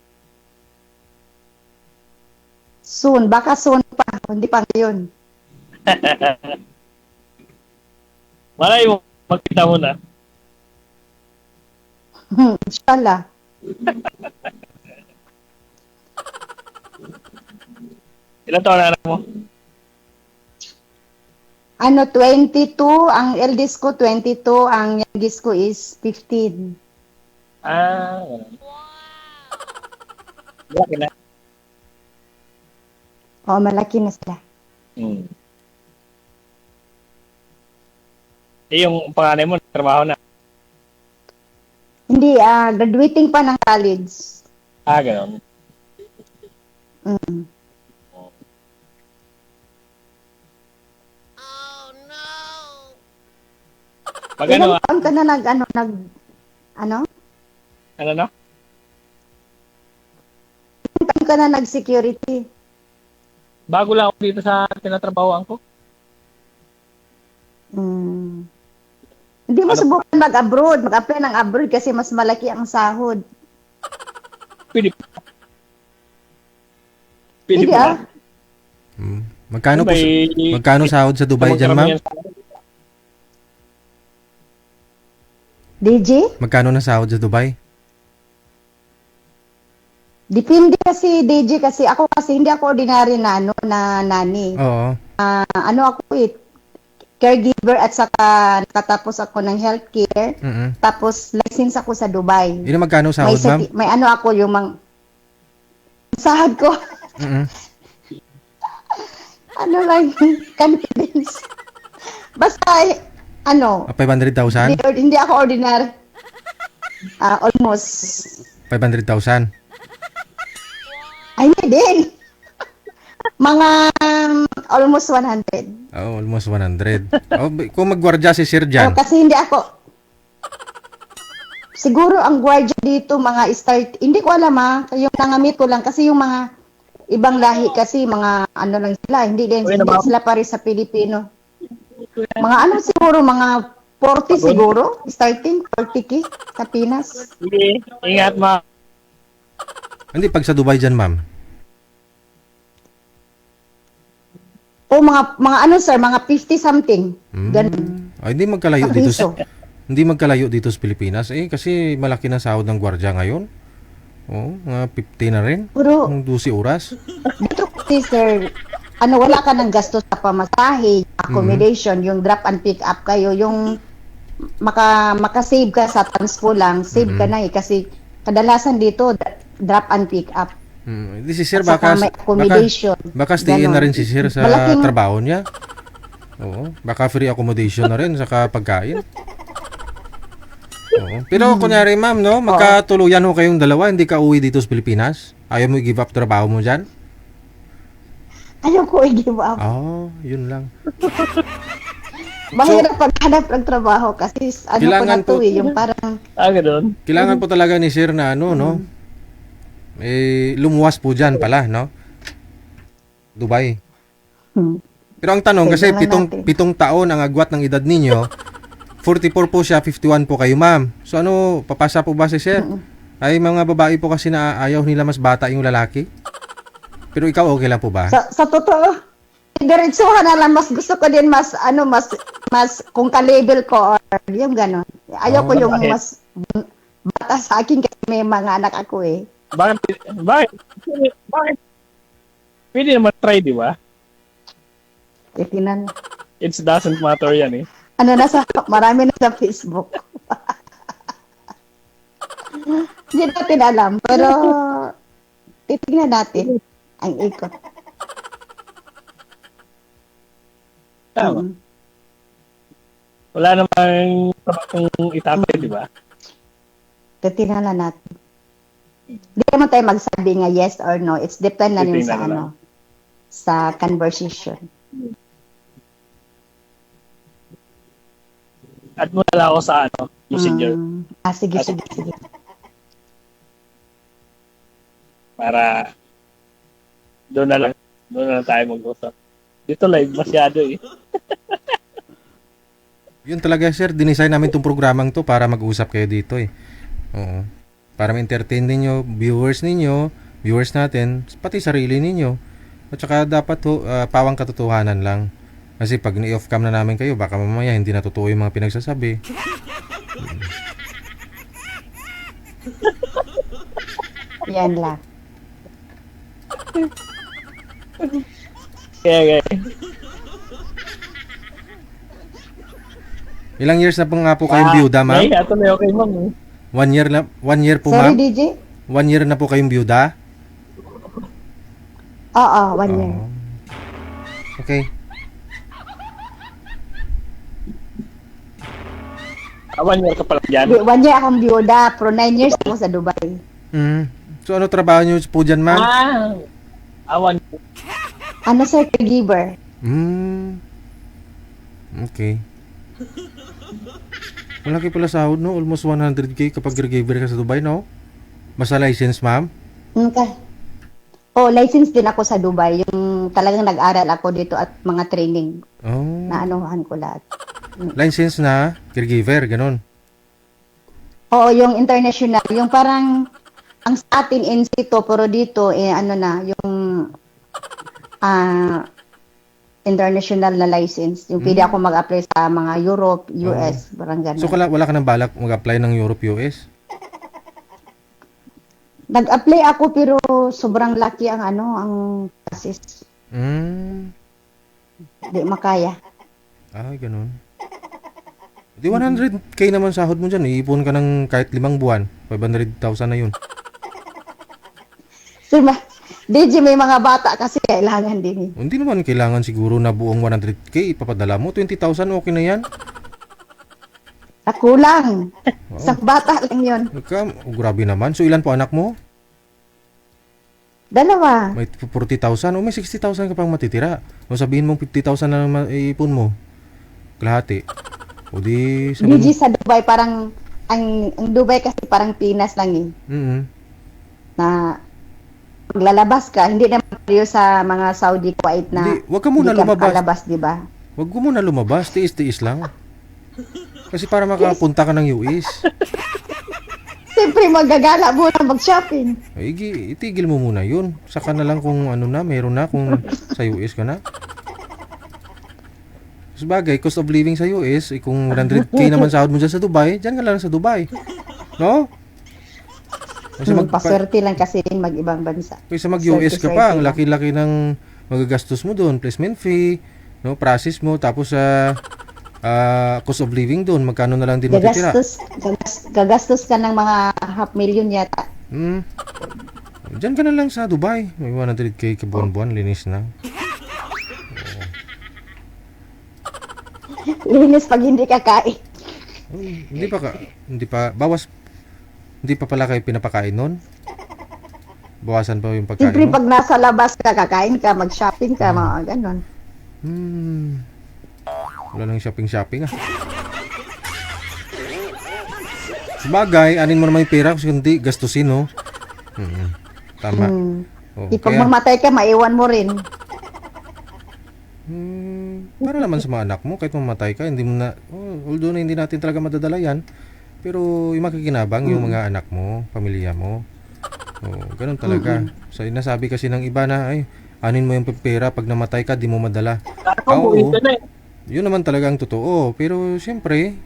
Soon. Baka soon pa. Hindi pa ngayon. Malay mo, makita mo na. Inshallah. Ilan taon na anak mo? 22. Ang eldest ko, 22. Ang youngest ko is 15. Ganun. Malaki na. Malaki na sila. yung panganay mo, trabaho na. Hindi, graduating pa ng college. Gano'n. Mm. Pag Ilang taon ka na ano? ano na? Ilang taon ka na nag-security? Bago lang ako dito sa tinatrabahoan ko. Mm. Hindi mo Ano? subukan mag-abroad, mag-apply ng abroad kasi mas malaki ang sahod. Pwede pa. Pwede Hindi pa. Magkano po May- magkano sahod sa Dubai dyan, ma'am? DJ? Magkano na sahod sa Dubai? Depende kasi DJ kasi ako kasi hindi ako ordinary na na nani. Oo. Ano ako caregiver at saka nakatapos ako ng healthcare. Mm. Tapos license ako sa Dubai. Yun ang magkano sahod, ma'am? May ano ako yung sahod ko. Mm. Ano lang confidence. Basta 500,000? hindi ako ordinary. Almost. 500,000. Ay, hindi din. Mga almost 100. Oh, almost 100. Kung magwardya si Sir dyan. Kasi hindi ako. Siguro ang gwardiya dito mga start, hindi ko alam yung nangamit ko lang kasi yung mga ibang lahi kasi mga ano lang sila, hindi sila pare sa Pilipino. Mga siguro mga 40 siguro, starting 40K sa Pinas. Sige, ingat ma. Hindi, pag sa Dubai dyan, ma'am. O mga sir, mga 50 something. Ganun. Ay, hindi magkalayo Sa dito piso. hindi magkalayo dito sa Pilipinas. Kasi malaki na sahod ng gwardiya ngayon. Oh, mga 50 na rin. Pero Ng 12 oras. dito kasi sir, wala ka ng gasto sa pamasahe, accommodation, yung drop and pick up kayo, yung makasave ka sa transpo lang, save ka na kasi kadalasan dito drop and pick up. Hindi si Sir At saka baka may accommodation. baka stayin na Ganon. rin si Sir sa Malaking- trabaho niya. Oo, baka free accommodation na rin saka pagkain. Oo. Pero kunyari ma'am, no, magkatuluyan ho kayong dalawa, hindi ka uwi dito sa Pilipinas. Ayaw mo i-give up trabaho mo diyan? Ayoko i-give up. Yun lang. Mahirap paghanap ng trabaho kasi Kailangan ko na to po- yung parang Gano'n. Kailangan po talaga ni Sir na no? Lumuwas po diyan pala, no? Dubai. Pero ang tanong, kasi Kailangan natin. 7 taon ang agwat ng edad ninyo, 44 po siya, 51 po kayo, ma'am. So papasa po ba si Sir? Ay, mga babae po kasi na ayaw nila mas bata yung lalaki. Pero ikaw okay lang po ba? sa totoo, diretsuhan na lang, mas gusto ko din mas kung ka-label ko or yung gano'n. Ayoko yung bakit? mas bata sa akin kasi may mga anak ako eh. Bakit? Pwede naman try, di ba? Itinan. It doesn't matter yan eh. Marami na sa Facebook. Hindi natin alam, pero titignan natin ang ikot. Tama. Wala namang kung itatay, di ba? Titignan na natin. Hindi naman tayo magsabi nga yes or no. It's depend na yun sa Titignan lang. sa conversation. At mo nala ako sa messenger Sige. para doon na lang tayo mag-usap. Dito live masyado eh. Yun talaga, Sir. Dinesign namin tong programang to para mag-usap kayo dito eh. Oo. Para ma-entertain ninyo, viewers natin, pati sarili ninyo. At saka dapat pawang katotohanan lang. Kasi pag ni-off cam na namin kayo, baka mamaya hindi na totoo yung mga pinagsasabi. Yan lang. Kaya Ilang years na po nga po kayong byuda, ma'am? Ay, ato na okay, ma'am. 1 year po, Sorry, ma'am? DJ? 1 year na po kayong byuda? Oo, 1 year. Okay. 1 year ka pala dyan. 1 year akong byuda, pero 9 years ako sa Dubai. So ano trabaho niyo po dyan, ma'am? Awan. Ano sir, caregiver? Okay. Malaki pala sahod, no? Almost 100k kapag caregiver ka sa Dubai, no? Basta license, ma'am? Okay. Oh, license din ako sa Dubai. Yung talagang nag-aral ako dito at mga training. Oh. Na anuhan ko lahat. License na caregiver, ganun. Oo, yung international. Yung parang, ang sa atin in situ, pero dito, ano na, yung international na license. Yung pwede ako mag-apply sa mga Europe, US, parang gano'n. So wala ka nang balak mag-apply ng Europe, US? Nag-apply ako pero sobrang laki ang ang process. Di makaya. Ay, ganun. Di 100k naman sahod mo dyan. Iipon ka ng kahit 5 buwan. 500,000 na yun. Sir, DJ, may mga bata kasi kailangan din eh. Hindi naman kailangan siguro na buong 100k ipapadala mo. 20,000 okay na yan. Kulang. Isang bata lang yun. Grabe naman. So ilan po anak mo? 2. May 40,000 o may 60,000 ka pang matitira. O sabihin mong 50,000 na iipon mo. Kalahati. O di DJ sa Dubai parang ang Dubai kasi parang Pinas lang eh. Na maglalabas ka, hindi naman tayo sa mga Saudi, Kuwait na hindi, wag ka muna lumabas. Kalabas, di ba? Wag mo muna lumabas, tiis-tiis lang. Kasi para makapunta ka ng US. Siyempre magagala muna mag-shopping. Ay, itigil mo muna yun. Saka na lang kung ano na, meron na kung sa US ka na. Sabagay, cost of living sa US, kung 100k naman sahod mo dyan sa Dubai, dyan ka lang sa Dubai. No? Kasi Paswerte lang kasi din mag-ibang bansa. Kaysa mag-US ka pa, ang laki-laki ng magagastos mo doon. Placement fee, no, process mo, tapos cost of living doon, magkano na lang din matitira. Gagastos ka ng mga 500,000 yata. Diyan ka na lang sa Dubai. May 100k ka buwan-buwan, linis na. Linis pag hindi ka kain. Hindi pa pala kayo pinapakain nun? Bawasan pa yung pagkain Siyempre mo? pag nasa labas ka, kakain ka, mag-shopping ka, mga ganon. Wala nang shopping ah. Sabagay, anin mo naman yung pera kasi hindi gastusin, no? Tama. Pag mamatay ka, maiwan mo rin. Para naman sa mga anak mo, kahit mamatay ka, hindi mo na, although na hindi natin talaga madadala yan, pero yung makikinabang yung mga anak mo, pamilya mo. Ganun talaga. So, nasabi kasi ng iba na, ay, anin mo yung pera, pag namatay ka, di mo madala. Oo, yun naman talaga ang totoo. Pero, siyempre,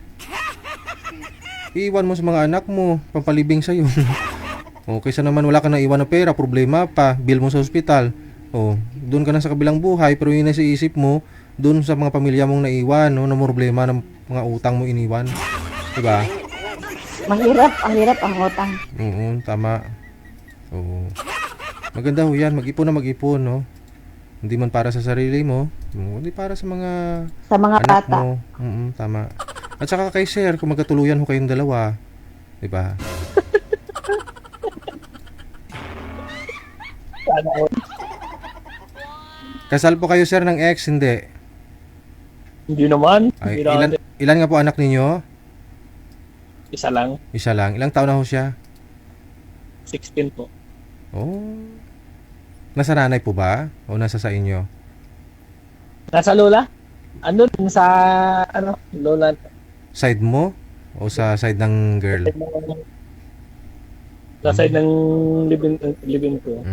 iiwan mo sa mga anak mo, pampalibing sa'yo. Kaysa naman wala ka na iwan na pera, problema pa, bill mo sa ospital. Doon ka na sa kabilang buhay, pero yun na sa isip mo, doon sa mga pamilya mong naiwan, na problema ng mga utang mo iniwan. Diba? Ang hirap ang utang. Oo, tama. Oo. Maganda ho yan, mag-ipon na mag-ipon, no? Hindi man para sa sarili mo, hindi para sa mga anak bata mo. Tama. At saka kay sir, kung magkatuluyan ho kayong dalawa, diba? Kasal po kayo sir ng ex, hindi? Hindi naman. Ay, ilan nga po anak ninyo? Isa lang. Isa lang. Ilang taon na ho siya? 16 po. Nasa nanay po ba? O nasa sa inyo? Nasa lola? Ano sa lola? Side mo? O sa side ng girl? Sa side ng living ko.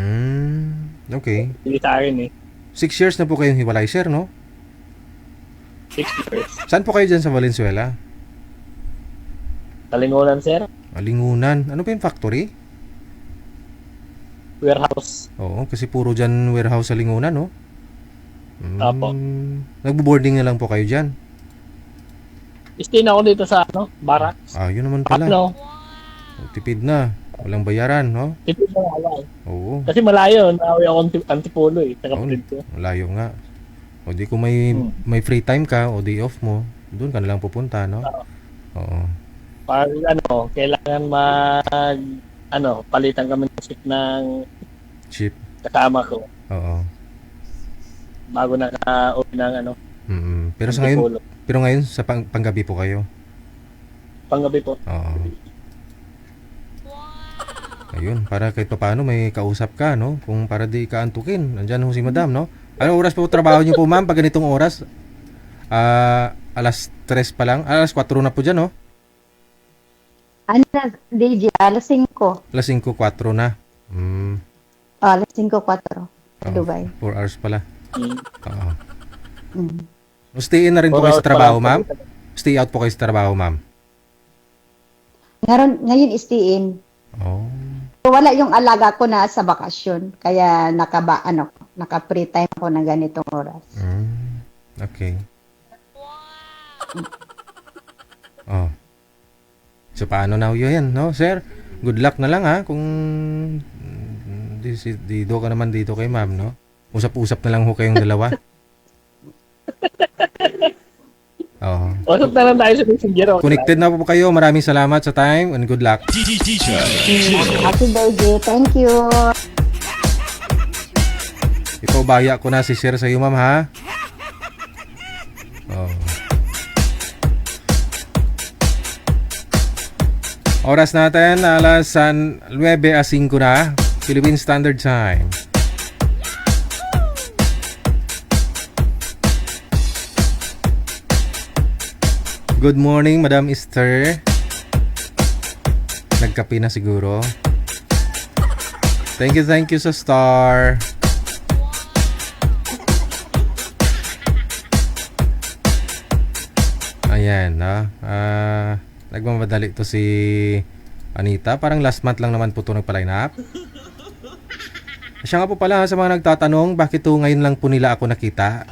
Okay. Hindi sa akin eh. 6 years na po kayong hiwalay, sir, no? 6 years. Saan po kayo dyan sa Valenzuela? Talingonan, sir. Lingunan. Ano pa yung factory? Warehouse. Oo, kasi puro dyan warehouse sa Lingunan, no? Apo. Nagbo-boarding na lang po kayo dyan? Stay na ako dito sa barracks. Yun naman pala. Tipid na. Walang bayaran, no? Tipid na wala. Oo. Kasi malayo. Naawi ako Antipolo eh. Kapatid ko. Malayo nga. O di kung may free time ka o day off mo, doon ka na lang pupunta, no? Oo. Pag kailangan palitan kami ng chip ng Chip. kasama ko Oo. bago naka-uwi ng Pero Antipolo. ngayon sa panggabi po kayo. Panggabi po. Oo. Ayun, para kahit paano may kausap ka, no? Kung para di ka antukin. Nandiyan ho si Madam, no? Anong oras po trabaho niyo po, ma'am? Pag ganitong oras? Alas 3 pa lang. Alas 4 na po dyan, no? Ano na, DJ, alas 5. Alas 5, 4 na. Alas 5, 4. Sa Dubai. 4 hours pala. Mm. Oo. Mm. Stay in na rin po 4 kayo hours sa trabaho, pa ma'am? lang. Stay out po kayo sa trabaho, ma'am? Ngayon stay-in. Oh. Wala yung alaga ko na sa bakasyon. Kaya naka-free time ako ng ganitong oras. Okay. Oh. So, paano na yun, no, sir? Good luck na lang, ha? Kung dito ka naman dito kay ma'am, no? Usap-usap na lang ho kayong dalawa. Oh. Usap na lang tayo sa Messenger. Okay. Connected na po kayo. Maraming salamat sa time and good luck. DJ Happy birthday. Thank you. Ito, baya ko na si share sa iyo, ma'am, ha? Oh. Oras natin, alas 9:05 na, Philippine Standard Time. Good morning, Madam Esther. Nagkape na siguro. Thank you sa star. Ayan, no? Nagmamadali to si Anita. Parang last month lang naman po ito nagpa-line up. Siya nga po pala sa mga nagtatanong, bakit to ngayon lang po nila ako nakita?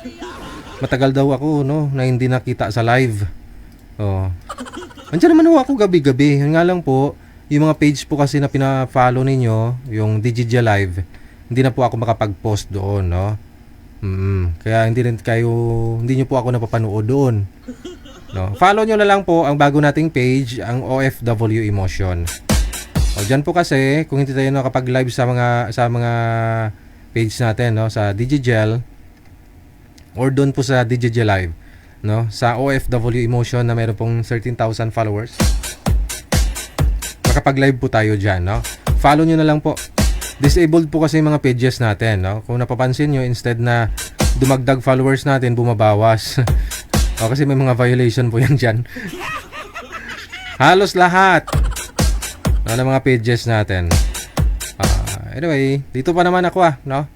Matagal daw ako, no, na hindi nakita sa live. Oh. Andiyan naman ho ako gabi-gabi. Yun nga lang po, yung mga page po kasi na pina-follow ninyo, yung DJJ Live, hindi na po ako makapag-post doon, no? Kaya hindi nyo po ako napapanood doon. No? Follow nyo na lang po ang bago nating page, ang OFW Emotion. O dyan po kasi, kung hindi tayo nakapag-live sa mga page natin, no, sa DJGel or doon po sa DJJ Live, no, sa OFW Emotion na meron pong 13,000 followers, makapag-live po tayo dyan, no. Follow nyo na lang po. Disabled po kasi yung mga pages natin, no. Kung napapansin nyo, instead na dumagdag followers natin, bumabawas. O, kasi may mga violation po yan dyan. Halos lahat ng mga pages natin. Anyway, dito pa naman ako, no?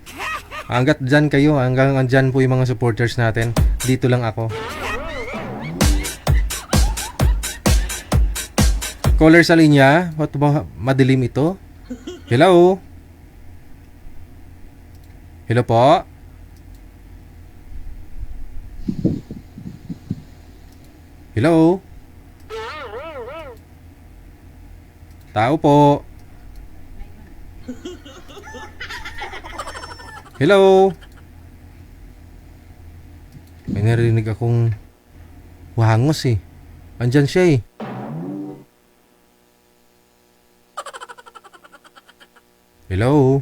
Hanggat dyan kayo, hanggang dyan po yung mga supporters natin, dito lang ako. Caller sa linya, what ba, madilim ito? Hello? Hello po? Hello? Tao po. Hello? May narinig akong wahangos eh. Andyan siya eh. Hello?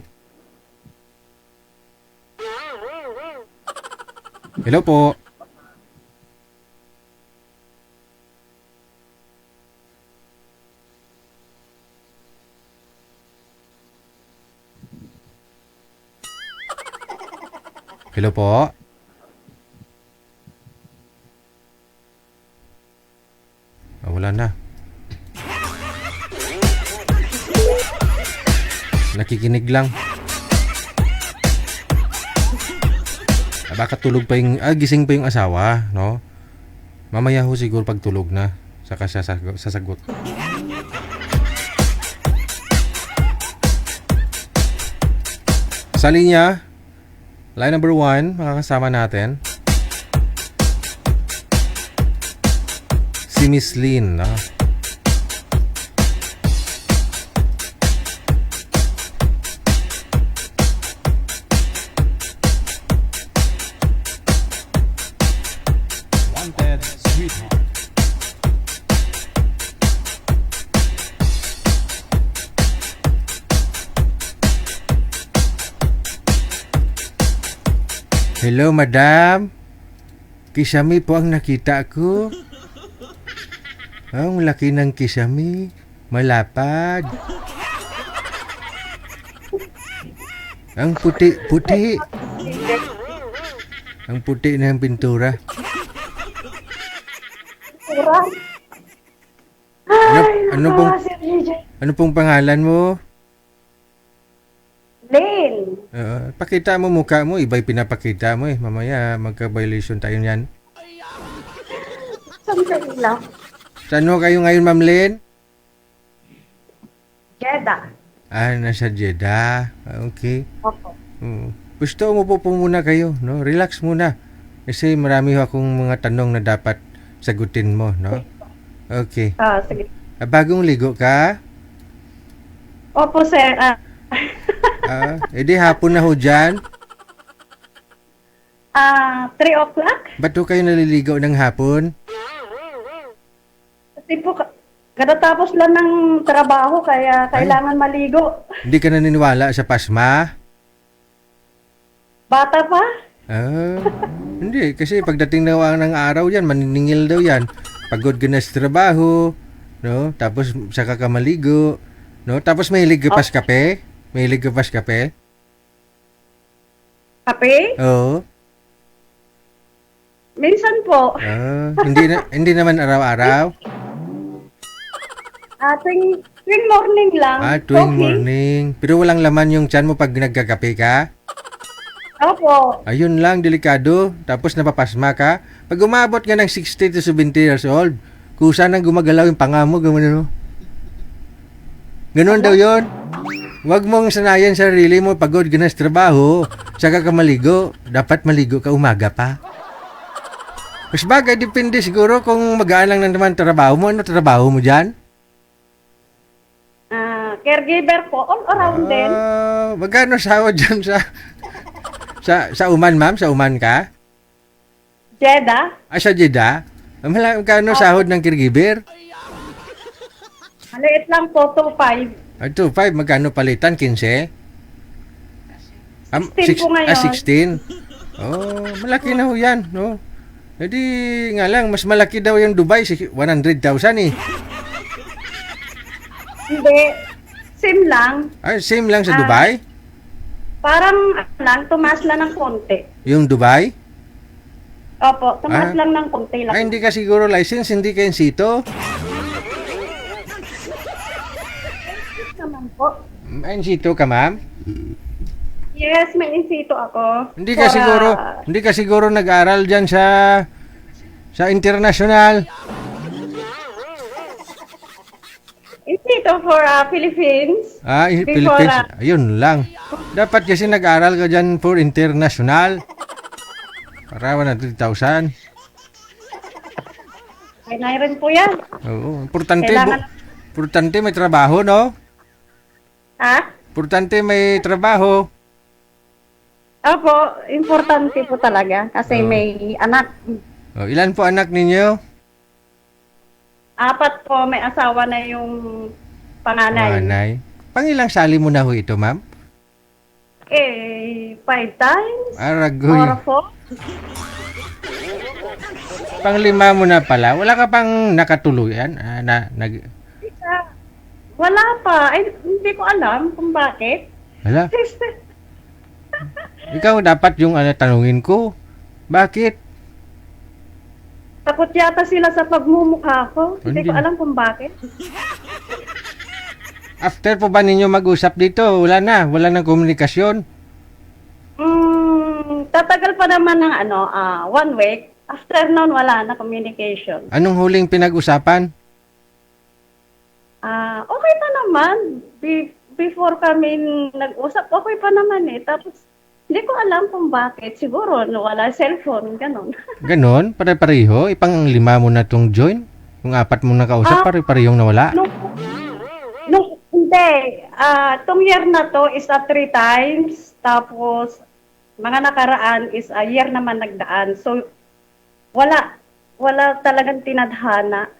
Hello po? Hello po? Wala na. Nakikinig lang. Baka tulog pa yung, gising pa yung asawa, no? Mamaya ho siguro pag tulog na, saka siya sasagot. Sa linya, line number 1, makakasama natin si Miss Lynn, no? Wanted Sweetheart. Hello, madam. Kisame po ang nakita ko. Ang laki ng kisame. Malapad. Ang puti. Ang puti ng pintura. Ano pong pangalan mo? Lane. Pakita mo mukha mo, iba'y pinapakita mo eh. Mamaya magka-violation tayo niyan. Sandali lang. Saan ho kayo ngayon, Ma'am Lynn? Jeddah. Nasa Jeddah. Okay. Opo. Gusto mo po muna kayo, no? Relax muna. Kasi marami ho akong mga tanong na dapat sagutin mo, no? Okay. Sige. Bagong ligo ka? Opo, sir. Edi hapon na ho dyan. 3 o'clock? Ba't ho kayo naliligo ng hapon? Kasi po, katatapos lang ng trabaho, kaya kailangan maligo. Hindi ka naniniwala sa pasma? Bata pa? Hindi. Kasi pagdating na ng araw yan, maniningil daw yan. Pagod ka na sa trabaho, no? Tapos saka ka maligo, no? Tapos mahilig ka pas kape? Mahilig ka pas kape? Kape? Oo. Minsan po. Hindi naman araw-araw? Tuwing morning lang. Tuwing Coffee. morning. Pero walang laman yung tiyan mo pag nagkakape ka? Opo. Ayun lang, delikado. Tapos napapasma ka. Pag umabot ka ng 60 to 70 years old, kusa nang gumagalaw yung panga mo, gano'n, no? Ganun daw yon. Huwag mong sanayan sa sarili mo, pagod ka na sa trabaho, saka ka maligo. Dapat maligo ka umaga pa. Mas bagay, depende siguro kung magaan lang naman trabaho mo. Ano trabaho mo dyan? Caregiver po, all around din. Magkano sahod dyan sa Uman, ma'am? Sa Uman ka? Jeddah. Sa Jeddah? Magkano sahod ng caregiver? Maliit lang po, 2.5. 2.5, magkano palitan? 15? 16 po ngayon. 16? Malaki na ho yan, no? Hindi nga lang, mas malaki daw yung Dubai, 100,000 eh. Hindi. Same lang. Same lang sa Dubai? Parang tumaas lang ng konti. Yung Dubai? Opo, tumaas lang ng konti lang. Hindi ka siguro license, hindi ka insito? Naman po. Insito ka, ma'am? Yes, may insito ako. Hindi ka siguro nag-aral diyan sa international. Insito for Philippines. Philippines. Ayun lang. Dapat kasi nag-aral ka diyan for international. Para 100,000. Ay, rin po yan. Oo, importante Kailangan- importante may trabaho, no? Importante may trabaho. Opo, importante po talaga kasi may anak. Ilan po anak ninyo? 4 po, may asawa na yung panganay. Panganay. Pangilang sali mo na ho ito, ma'am? 5 times. Aragoy. Or 4. Panglima mo na pala. Wala ka pang nakatuluyan? Wala pa. Ay, hindi ko alam kung bakit. Hala, ikaw dapat yung tanungin ko. Bakit? Takot yata sila sa pagmumukha ko. Hindi ko Hindi. alam kung bakit. After po ba ninyo mag-usap dito? Wala nang komunikasyon. Tatagal pa naman ng 1 week. After noon, wala na communication. Anong huling pinag-usapan? Okay pa naman. Before kami nag-usap, okay pa naman eh. Tapos, hindi ko alam kung bakit. Siguro, wala cellphone, ganun. Ganon? Pare-pareho? Ipang 5 mo na tong join? Yung 4 mo nakausap, pare-parehong nawala? Hindi. Tong year na to is 3 times. Tapos, mga nakaraan is a year naman nagdaan. So, wala talagang tinadhana.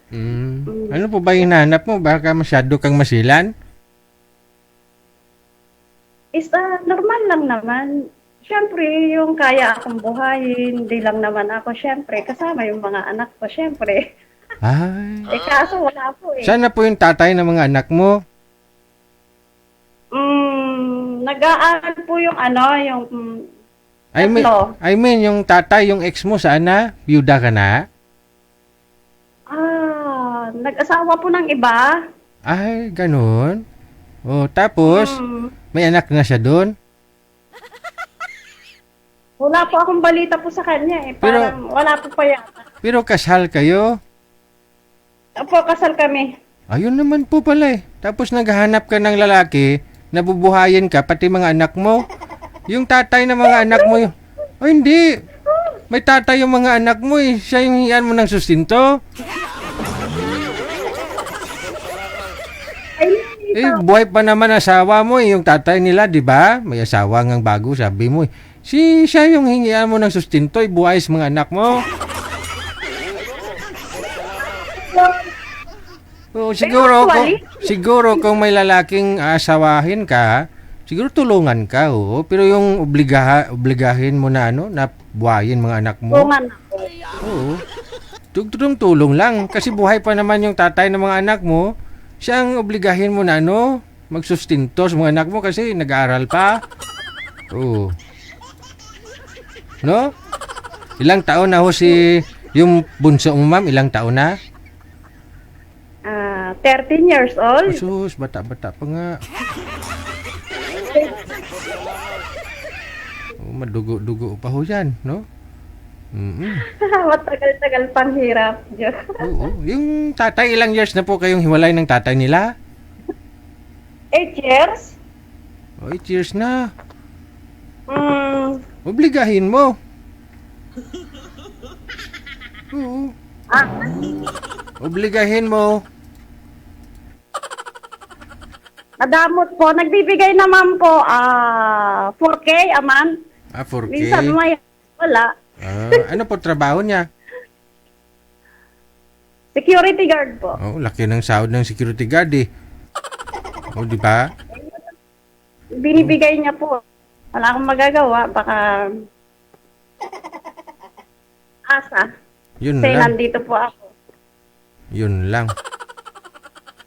Ano po ba yung hinahanap mo? Baka masyado kang masilan? Is normal lang naman. Siyempre, yung kaya akong buhayin, hindi lang naman ako, siyempre, kasama yung mga anak ko, siyempre. Ay. Kaso wala po eh. Sana po yung tatay ng mga anak mo? Nag-aaral po yung yung tatlo. I mean, yung tatay, yung ex mo, saan na? Byuda ka na? Nag-asawa po ng iba. Ay, ganun. Oh, tapos, may anak na siya doon? Wala po akong balita po sa kanya eh. Parang wala po pa yata. Pero kasal kayo? Opo, kasal kami. Ayun naman po pala eh. Tapos naghahanap ka ng lalaki, nabubuhayin ka, pati mga anak mo. Yung tatay ng mga anak mo yun. Ay, hindi. May tatay yung mga anak mo eh. Siya yung hiyan mo ng sustinto. Buhay pa naman asawa mo eh. Yung tatay nila, di ba? May asawa ngang bago, sabi mo eh. Siya yung hingian mo ng sustinto, buhay sa mga anak mo. Siguro kung may lalaking asawahin ka, siguro tulungan ka, oh. Pero yung obligahin mo na na buhayin mga anak mo. Tulungan ako. Oo. Tulong lang kasi buhay pa naman yung tatay ng mga anak mo. Siyang obligahin mo na magsustinto sa mga anak mo kasi nag-aaral pa. Oo. No? Ilang taon na ho yung bunso mo, ma'am? Ilang taon na? 13 years old. Sus, bata-bata pa nga. Madugo-dugo pa ho yan, no? Matagal-tagal pang hirap. Oo. Yung tatay, ilang years na po kayong hiwalay ng tatay nila? 8 years? 8 years na. Obligahin mo. Oo. Obligahin mo. Nadamot po. Nagbibigay naman po 4K a month. 4K? Minsan wala. Ano po trabaho niya? Security guard po. Laki ng sahod ng security guard eh. Di ba? Binibigay niya po. Wala akong magagawa. Baka asa. Yun Kasi lang. nandito po ako. Yun lang.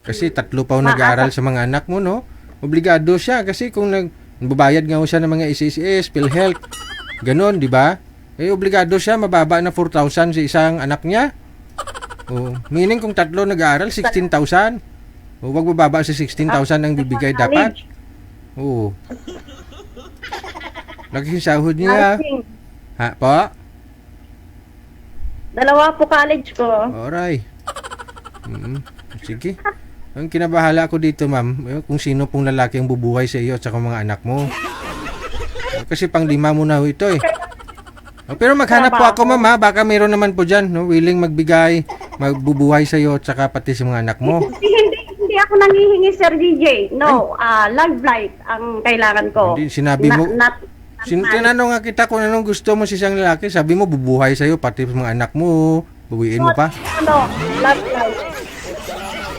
Kasi 3 pa nag-aaral sa mga anak mo, no? Obligado siya kasi kung nagbabayad nga siya ng mga SSS, PhilHealth, ganon, di ba? Obligado siya, mababa na 4,000 sa isang anak niya. Meaning kung 3 nag-aaral, 16,000. Wag bababa sa 16,000 ang bibigay dapat. Laki yung sahod niya. Ha, po? 2 po college ko. Alright. Sige. Ang kinabahala ko dito, ma'am, kung sino pong lalaki ang bubuhay sa iyo at sa mga anak mo. Kasi pang-5 mo na ito eh. Pero maghanap po ako, ma'am, ha? Baka mayroon naman po dyan, no? Willing magbigay, magbubuhay sa iyo at saka pati sa mga anak mo. Hindi ako nangihingi, Sir DJ. No, love life ang kailangan ko. Hindi, sinabi mo, tinanong nga kita kung anong gusto mo sa isang lalaki, sabi mo bubuhay sa iyo pati sa mga anak mo, buwiin mo pa. Love life.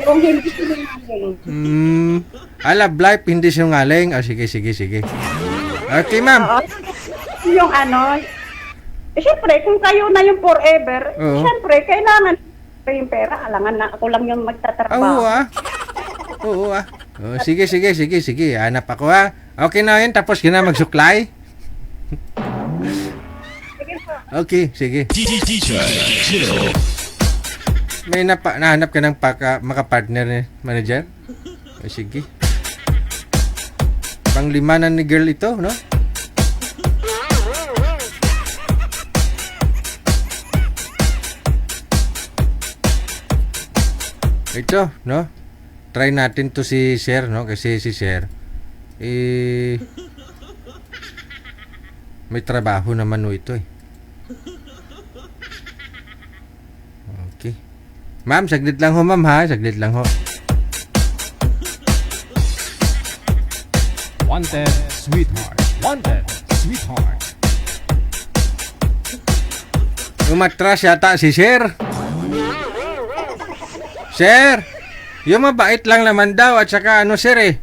Kung hindi sinungaling. Love life, hindi sinungaling. Sige. Okay, ma'am. Yung siyempre, kung kayo na yung forever, siyempre, kailangan yung pera. Alangan na ako lang yung magtatrabaho. Oo. Sige. Hanap ako, ha. Okay na yun, tapos na magsuklay. Okay, sige. DJ Jill. May nahanap ka ng makapartner ni manager? Sige. Pang-5 na ni girl ito, no? Ito, no? Try natin to si Sir, no? Kasi si Sir, may trabaho naman no ito eh. Okay. Ma'am, saglit lang ho, ma'am, ha? Saglit lang ho. Wanted, sweetheart. Wanted, sweetheart. Umatras yata si Sir. Sir, yung mabait lang naman daw at saka Sir eh.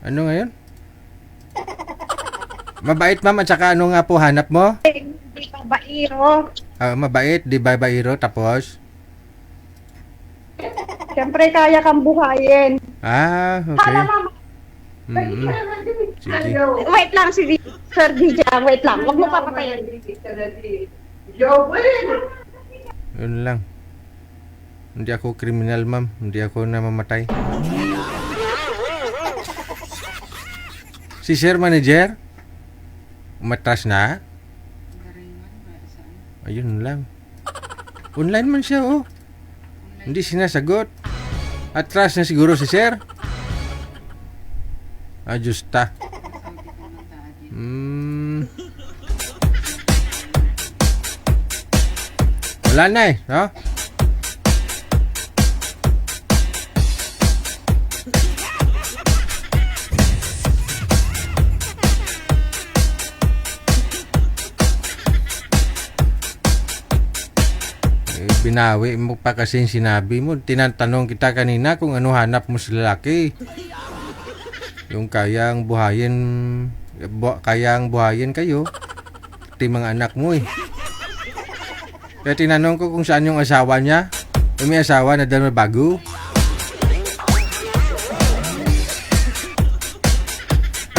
Ano ngayon? Mabait ma'am at saka ano nga po hanap mo? Hindi pa bairo. Mabait, di ba Bairo? Tapos? Siyempre, kaya kang buhayin. Okay. Mm-mm. Sige. Wait lang, si Sir DJ. Wait lang, huwag mo papatayin. Yun lang. Hindi ako kriminal, ma'am. Hindi ako namamatay. Si Sir Manager? Umatras na? Ayun lang. Online man siya, oh. Hindi sinasagot. Atras na siguro si Sir. Ajusta. Wala na eh, no? Binawi mo pa kasi yung sinabi mo. Tinatanong kita kanina kung ano hanap mo sa lalaki. Yung kayang buhayin kayo. Pati mga anak mo eh. Kaya tinanong ko kung saan yung asawa niya. May asawa na dahil bago.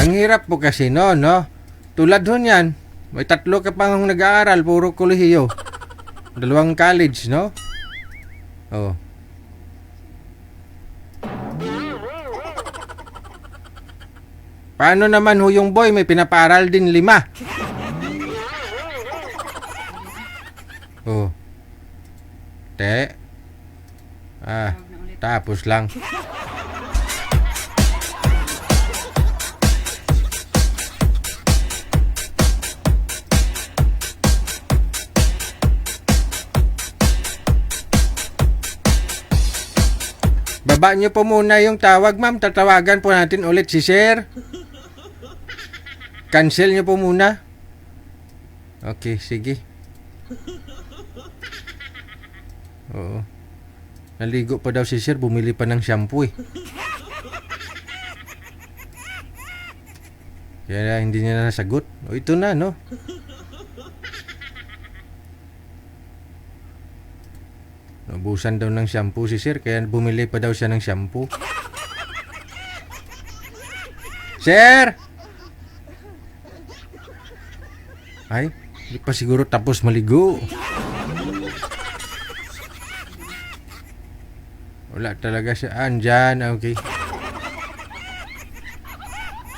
Ang hirap po kasi no? Tulad ho niyan. May 3 ka pang nag-aaral, puro kolehiyo. 2 college, no? Oh. Paano naman ho yung boy? May pinapaaral din 5. Oh. Tapos lang. Baba niyo po muna yung tawag, ma'am. Tatawagan po natin ulit si Sir. Cancel niyo po muna. Okay, sige. Oo. Naligo pa daw si Sir. Bumili pa ng shampoo eh. Kaya hindi niya nasagot. O ito na, no? Naubusan daw ng shampoo si Sir, kaya bumili pa daw siya ng shampoo. Sir! Ay, hindi pa siguro tapos maligo. Wala talaga siya. Andyan, okay.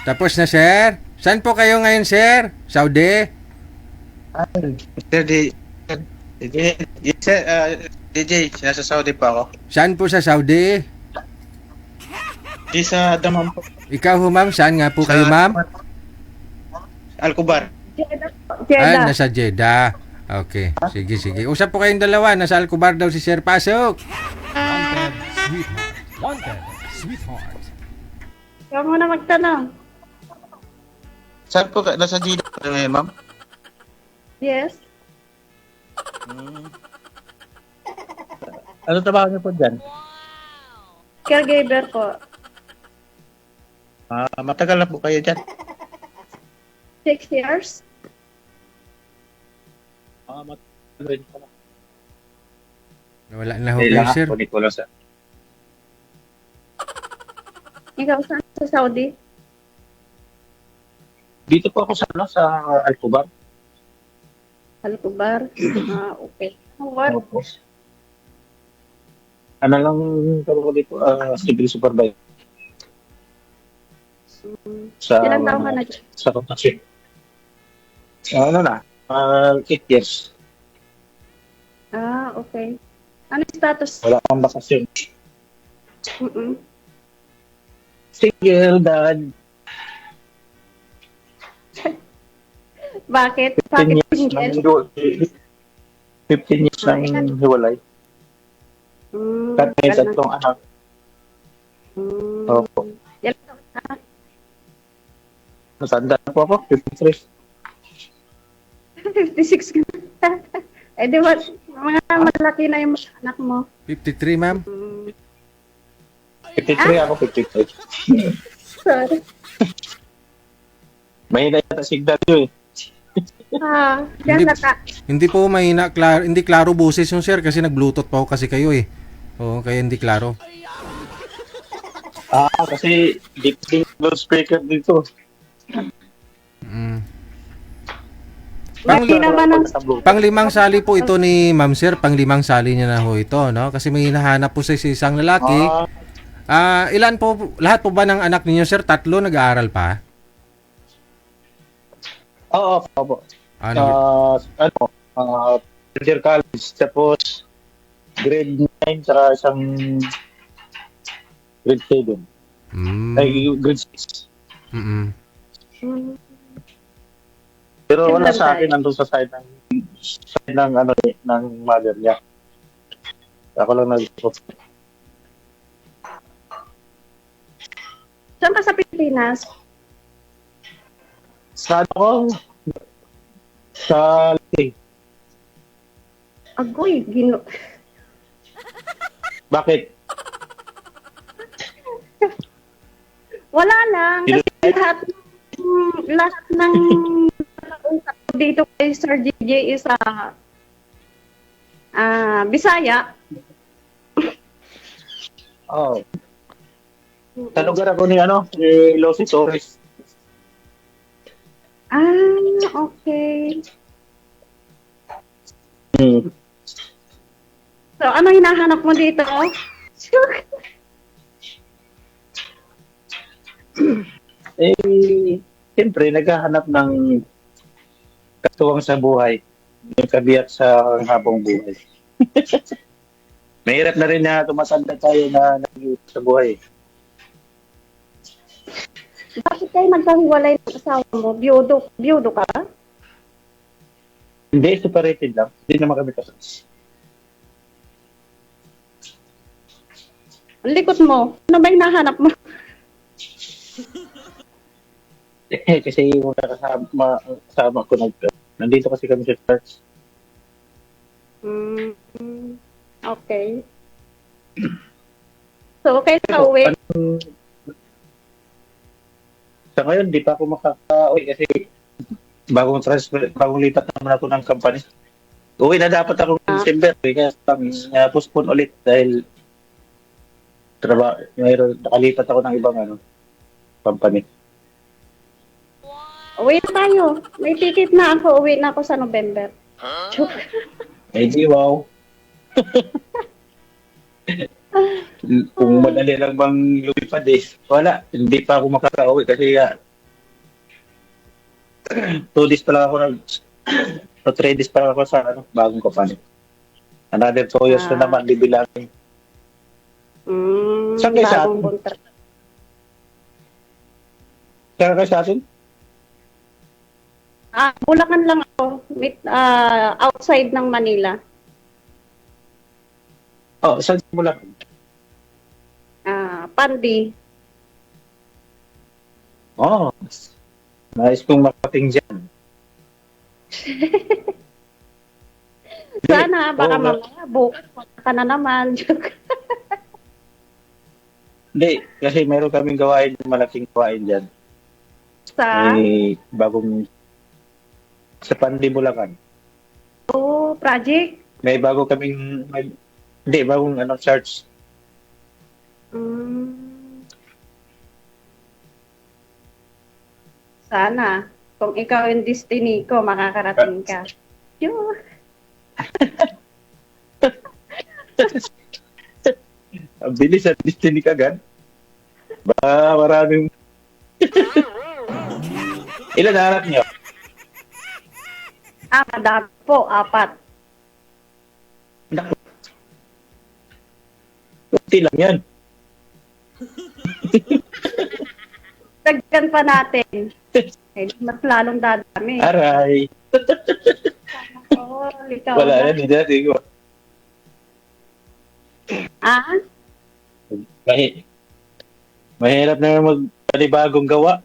Tapos na, Sir? Saan po kayo ngayon, Sir? Saudi? DJ, nasa Saudi pa ako. Saan po sa Saudi? Di sa Daman po. Ikaw ho, ma'am? Saan nga po kayo, ma'am? Al-Kubar. Jeddah. Nasa Jeddah. Okay, sige. Usap po kayong dalawa. Nasa Al-Kubar daw si Sir. Pasok! Wanted, sweetheart. Ikaw mo na magtanong. Saan po ka? Nasa Jeddah pa ngayon, ma'am? Yes. Ano trabaho niyo po dyan? Caregiver po. Matagal na po kayo dyan. 6 years. Matagal pa na. Wala na ho kayo, Sir. Kunin ko lang sa... Ikaw saan sa Saudi? Dito po ako sa Al-Kubar. Al-Kubar. Okay. What? Opo. Ano lang trabaho ko dito? Civil supervisor. Sa Ilang taon ka na dyan? sa rotation. Ano na? 8 years. Okay. Ano yung status? Wala kang bakasyon. Mm-mm. Single dad. Bakit? 15 Bakit years single? 15 years nang hiwalay. At may Ganun. 3 anak. Opo. Ilang taon ka? Matanda na po ako. 53. 56 ka na. Di ba, mga malaki na yung mga anak mo. 53, ma'am. 53 ako, 53. Sorry. Mahina yata signal yun eh. Yan Hindi- naka. Hindi po mahina, hindi klaro boses yung sir kasi nag-bluetooth pa po kasi kayo eh. Oo, kaya hindi klaro. Kasi deep speaker dito. Mm. Hindi naman ang Panglimang sali po ito ni Ma'am Sir, panglimang sali niya na ho ito, no? Kasi may hinahanap po sa isang lalaki. Ilan po, lahat po ba ng anak ninyo, Sir? 3 nag-aaral pa? Oo, opo. Junior college, tapos grade 9, saka isang grade 7. Ay, grade 6. Mm-mm. Pero wala sa akin, nandun sa side ng ng mother niya. Ako lang Saan ka sa Pilipinas? sa sa Agoy, bakit? wala lang. Kasi lahat ng dito kay Sir JJ is Bisaya. Oh. Sa lugar ako ni Losi Torres. Okay. So, ano hinahanap mo dito? Siyempre, naghahanap ng katuwang sa buhay. Yung kabiyak sa habang buhay. Mahirap na rin na tumatanda tayo na sa buhay. Bakit kayo nagkahiwalay ng asawa mo? Biyudo ka? Hindi, separated lang. Hindi naman kami kasal. Ang likot mo. Ano ba hinahanap mo? Kasi yung kasama ko nandito kasi kami sa church. Okay. So, okay na uwi. Sa ngayon, di pa ako makaka-uwi kasi bagong lipat naman ako ng company. Uwi na dapat ako ng December. Kaya postpone ulit dahil nakalipat ako ng ibang company. Uwi na tayo. May ticket na ako. Uwi na ako sa November. Ay, di wow. Kung madali lang bang lumipad wala. Hindi pa ako makaka-uwi kasi 2 days pa lang ako 3 days pa lang ako sa bagong company. Another 2 years na naman, bibilangin. Saan kayo sa atin? Saan kayo sa atin? Bulacan lang ako. Outside ng Manila. Oh, saan mo lang? Pandi. Oh, nice kong makating dyan. Sana, baka mamaya bukas ka na naman. Hindi, kasi meron kaming gawain, malaking gawain dyan. Sa Pandi, Bulacan. Project? May bago kaming, bagong church. Sana. Kung ikaw yung destiny ko, makakarating ka. Ang bilis at destiny kagad. Maraming... Ilan na anak niyo? Madami po, 4. Kunti lang yan. Daggan pa natin. Mas lalong dadami. Aray. Ikaw Wala na. na, hindi natin ko. Mahirap na magpanibagong gawa.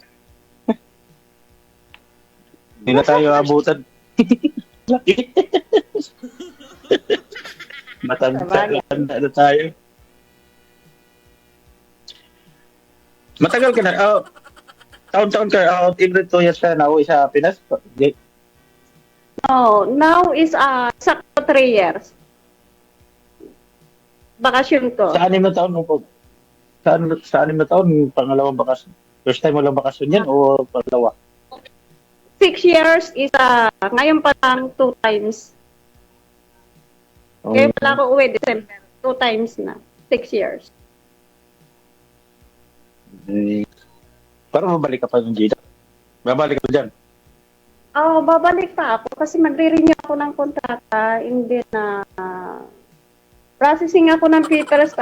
Hindi na tayo abutan. Matanda na tayo. Matagal ka na. taon-taon ka, every 2 years ka nauwi sa Pinas? No, now is sakto 3 years. Bakasyon ko. Sa 6 na taon mo po? Sa 6 na taon, pangalawang bakasyon? First time mo lang bakasyon yan o pangalawa? 6 years is, ngayon pa lang 2 times. Kaya wala ko uwi December. 2 times na. 6 years. Parang mabalik ka pa ng Jeddah. Babalik ka dyan. Babalik pa ako kasi magre-renew ako ng kontrata. Hindi na processing ako ng papers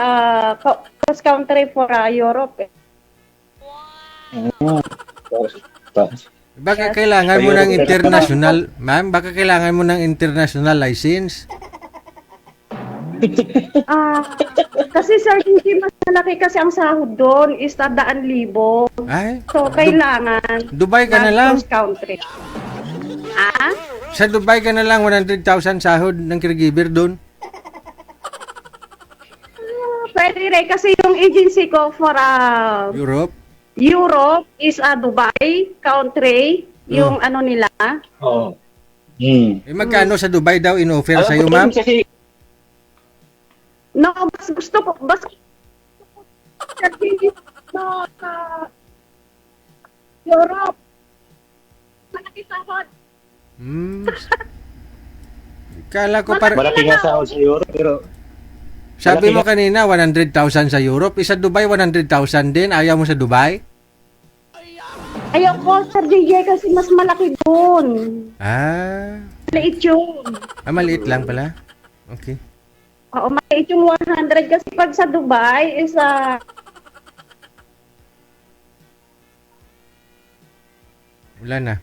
cross country for Europe. Baka kailangan mo ng international, ma'am, baka kailangan mo ng international license. Kasi Sir Gigi, mas malaki kasi ang sahod doon is 100,000. Ay, So, kailangan Dubai ka na lang. cross country. Sa Dubai ka na lang, 100,000 sahod ng caregiver doon. Pwede rin kasi yung agency ko for Europe. Europe is Dubai country. Yung ano nila. Oo. Magkano sa Dubai daw in-offer sa'yo, ma'am? Kasi, No, gusto ko Europe. Malaki sahod. Kala ko malaki nga sahod sa Europe, pero sabi mo kanina 100,000 sa Europe, sa Dubai 100,000 din. Ayaw mo sa Dubai? Ayoko, Sir DJ, kasi mas malaki doon. Maliit yun. Maliit lang pala. Okay. Oo, maliit yung 100 kasi pag sa Dubai is Wala na.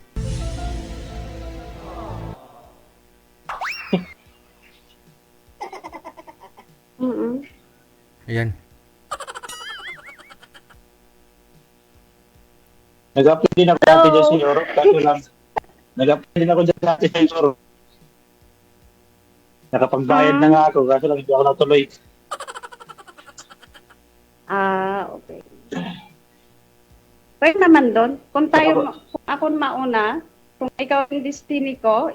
Ayan. nag-apply din ako dati dyan sa Europe. Kaso lang, nag-apply din ako dyan dati sa Europe. Nakapagbayad na nga ako, kaso lang hindi ako natuloy. Okay. Pwede naman doon. Kung ako mauna, kung ikaw ang destiny ko,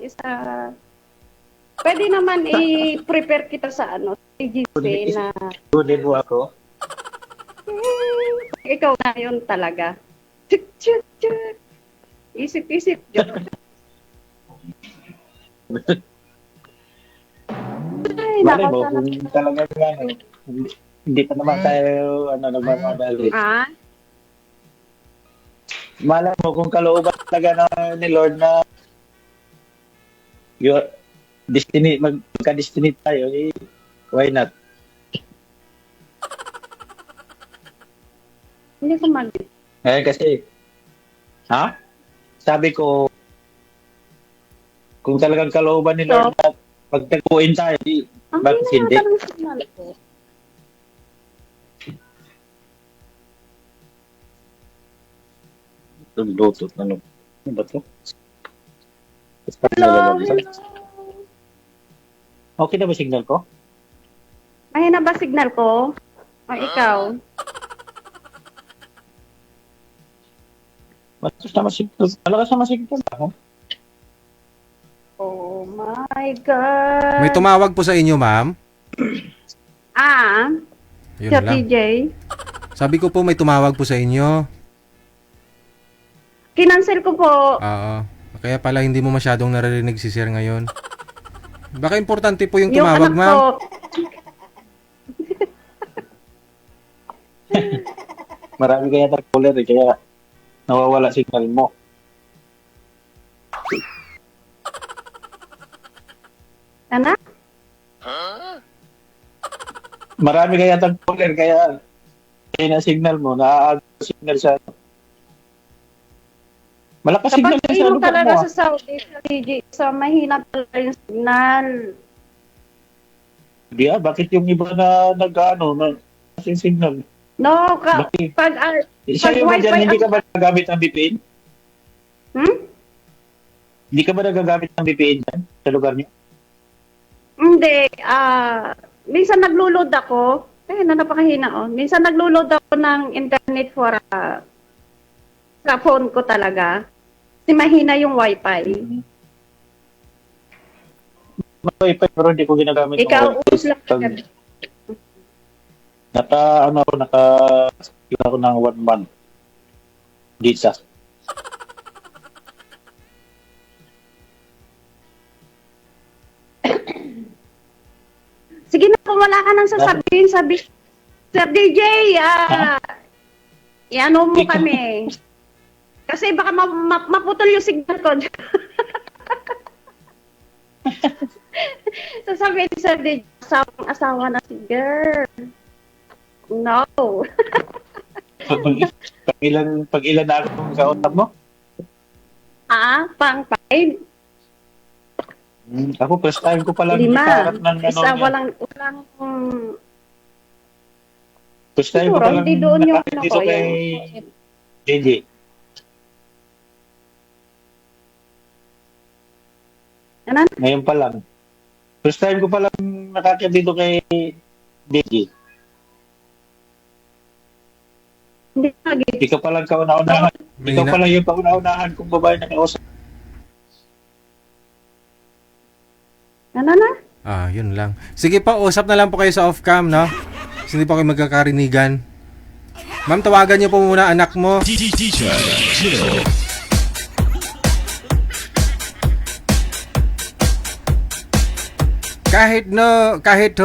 pwede naman i-prepare kita sa agency na Kunin mo ako. ikaw na yun talaga. Chuk, chuk, chuk. Isip-isip. Ay, Malay mo, kung talaga hindi pa naman tayo nagmamadali. Malay mo kung kalooban talaga ni Lord na your destiny, magka-destiny tayo, why not? Hindi ko Kasi, sabi ko, kung talagang kalooban ni Lord na pagtaguin tayo, bakit hindi? Lutot, ano ba ito? Hello. Okay na ba signal ko? Ay, na ba signal ko? O ikaw? Malakas naman signal ako. Oh my God. May tumawag po sa inyo, ma'am? Yun Sir lang. DJ. Sabi ko po may tumawag po sa inyo. Kinansel ko po. Oo. Kaya pala hindi mo masyadong naririnig si Sir ngayon. Baka importante po yung tumawag, anak ma'am. ko. Marami kaya caller kaya nawawala signal mo. Anak? Marami kaya caller kaya na signal mo, signal sa malakas signal Kapag sa ino lugar talaga mo. sa Saudi, sa DJ, sa mahina talaga yung signal. Di bakit yung iba na kasing signal? No, Bakit? pag Sa'yo ba dyan, hindi ka ba nagagamit ng VPN? Hindi ka ba nagagamit ng VPN dyan sa lugar niyo? Hindi. Minsan naglo-load ako. Napakahina. Minsan naglo-load ako ng internet for Sa phone ko talaga. Kasi mahina yung wifi. May wifi pero hindi ko ginagamit. ng Ikaw, wifi. us lang Pag- naka ilan ako ng 1 month data. Sige na, kung wala ka nang sasabihin, Sir DJ, i-ano mo kami. Kasi baka maputol yung signal ko. Sasabihin ni Sir DJ, asawa na si girl. No. Pag ilan na akong kausap mo? Pang 5? Ako first time ko pala 5. nakaharap ng Isa, niya. walang, First time ko siguro, pala hindi doon yung ano dito ko, kay JJ. Ano? Ngayon pa lang. First time ko pala nakakita dito kay JJ. Hindi lagi. Ikaw palang kauna-unahan. Ikaw Mahina. pala yung kauna-unahan kung babae na kausap. Ano na? Yun lang. Sige po, usap na lang po kayo sa off-cam, no? Kasi hindi po kayo magkakarinigan. Ma'am, tawagan niyo po muna anak mo. DJ Chill. Kahit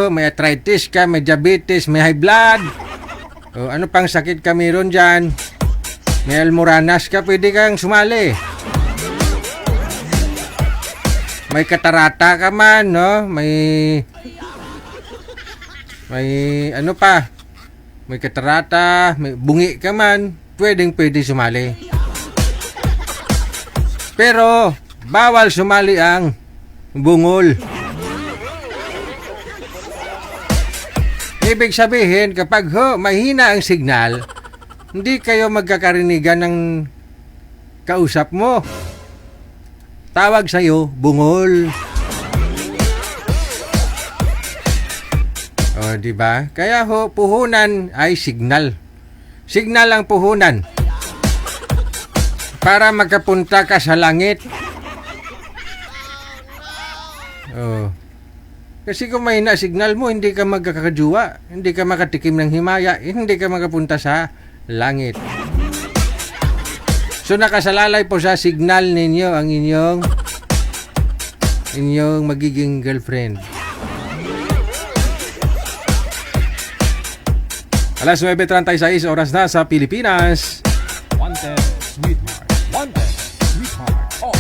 may arthritis ka, may diabetes, may high blood. O, ano pang sakit ka meron dyan? May almoranas ka, pwede kang sumali. May katarata ka man, no? May ano pa? May katarata, may bungi ka man, pwede sumali. Pero, bawal sumali ang bungol. Ibig sabihin, kapag mahina ang signal, hindi kayo magkakarinigan ng kausap mo. Tawag sa'yo, bungol. O, di ba? Kaya puhunan ay signal. Signal ang puhunan. Para magkapunta ka sa langit. Oh. Kasi kung mahina signal mo, hindi ka magkakajuwa, hindi ka makatikim ng himaya, hindi ka makapunta sa langit. So nakasalalay po sa signal ninyo ang inyong magiging girlfriend. Alas 9:36 oras na sa Pilipinas. Wanted, sweetheart. Wanted, sweetheart. Oh,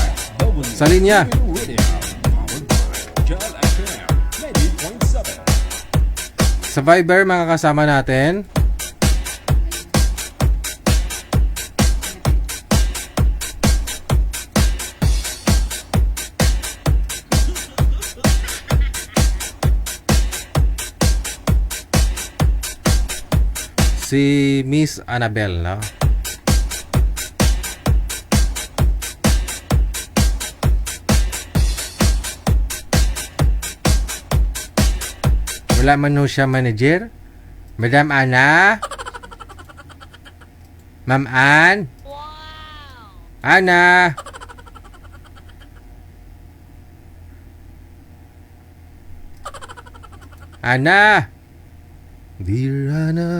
Sa linya. Radio. Powered by Jel FM 90.7. Sa Viber, mga kasama natin. Si Miss Annabel, no? Wala man ho siya manager. Madam Ana? Ma'am Ann? Ana? Ana? Dear Ana,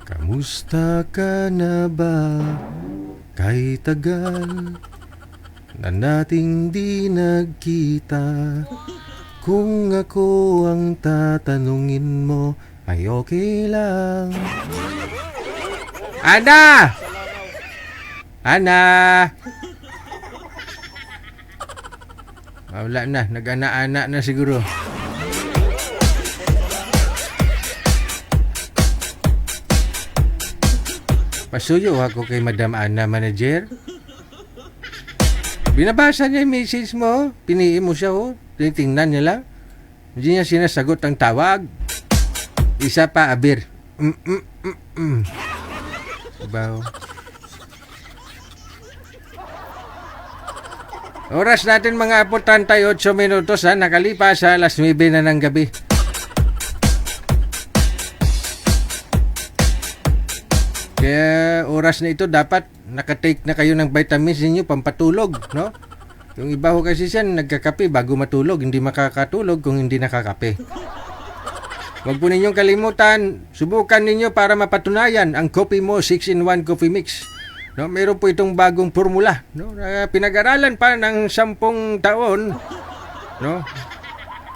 kamusta ka na ba? Kahit tagal na nating di nagkita. Kung ako ang tatanungin mo, ay okay lang. Ana! Ana! Wala na, nag-ana-ana na siguro. Pasuyo ako kay Madam Ana, manager. Binabasa niya yung message mo. Piniin mo siya, tinitingnan niya lang. Hindi niya sinasagot ang tawag. Isa pa, abir. Diba? Oras natin mga 48 minutos, nakalipas sa alas 9 na ng gabi. Kaya oras na ito dapat nakatake na kayo ng vitamins ninyo pampatulog, no? Yung iba ho kasi siya nagkakape bago matulog, hindi makakatulog kung hindi nakakape. Huwag po ninyong kalimutan, subukan ninyo para mapatunayan ang Coffee Mo 6-in-1 Coffee Mix. No, meron po itong bagong formula, no? Na pinag-aralan pa ng 10 taon, no?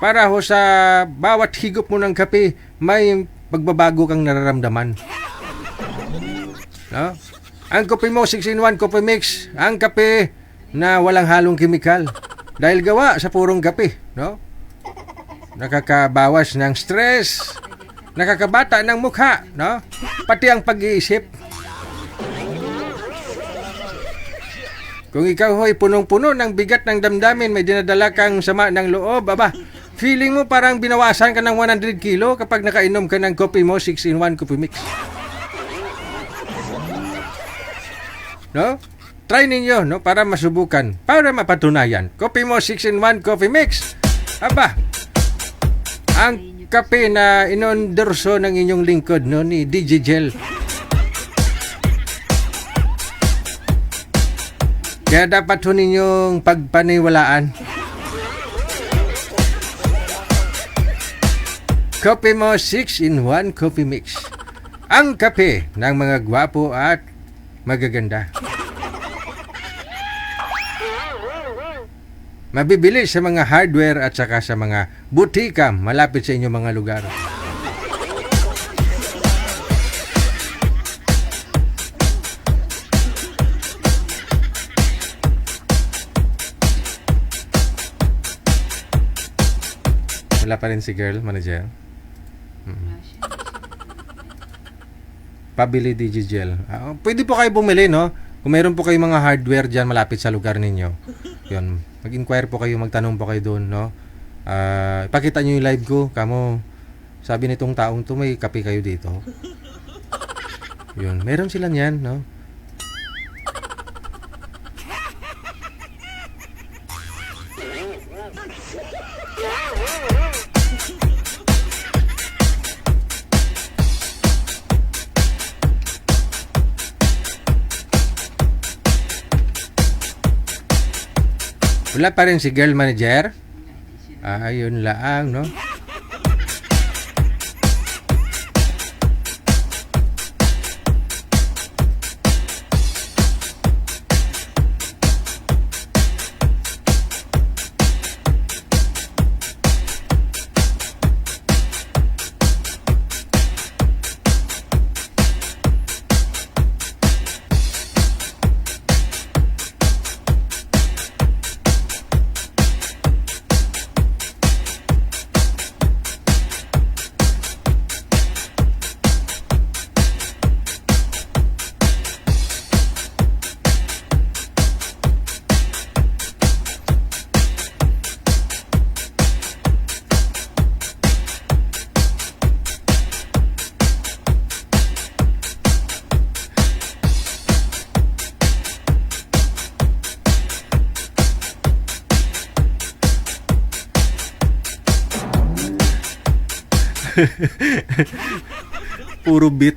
Para ho sa bawat higop mo ng kape, may pagbabago kang nararamdaman. No? Ang Coffee Mo 6-in-1 Coffee Mix, ang kape na walang halong kemikal dahil gawa sa purong kape, no? Nakakabawas ng stress, nakakabata ng mukha, no? Pati ang pag-iisip. Kung ikaw ho'y punong-puno ng bigat ng damdamin, may dinadala kang sama ng loob, aba, feeling mo parang binawasan ka ng 100 kilo kapag nakainom ka ng Coffee Mo 6-in-1 Coffee Mix. No? Try ninyo, no, para masubukan, para mapatunayan. Coffee Mo 6-in-1 Coffee Mix. Aba, ang kape na inondorso ng inyong lingkod, no, ni DJ Gel. Kaya dapat ho ninyong pagpaniwalaan. Coffee Mo 6-in-1 Coffee Mix. Ang kape ng mga gwapo at magaganda. Mabibili sa mga hardware at saka sa mga butika malapit sa inyong mga lugar. Wala pa rin si girl, manager. Pabili Digigel. Pwede po kayo bumili, no? Kung meron po kayong mga hardware dyan malapit sa lugar ninyo. Yun. Mag-inquire po kayo, magtanong po kayo doon, no? Ipakita nyo yung live ko. Kamo, sabi nitong taong to, may kape kayo dito. Yun. Meron sila niyan, no? Wala pa rin si girl manager. Ayun lang, no? Puro beat.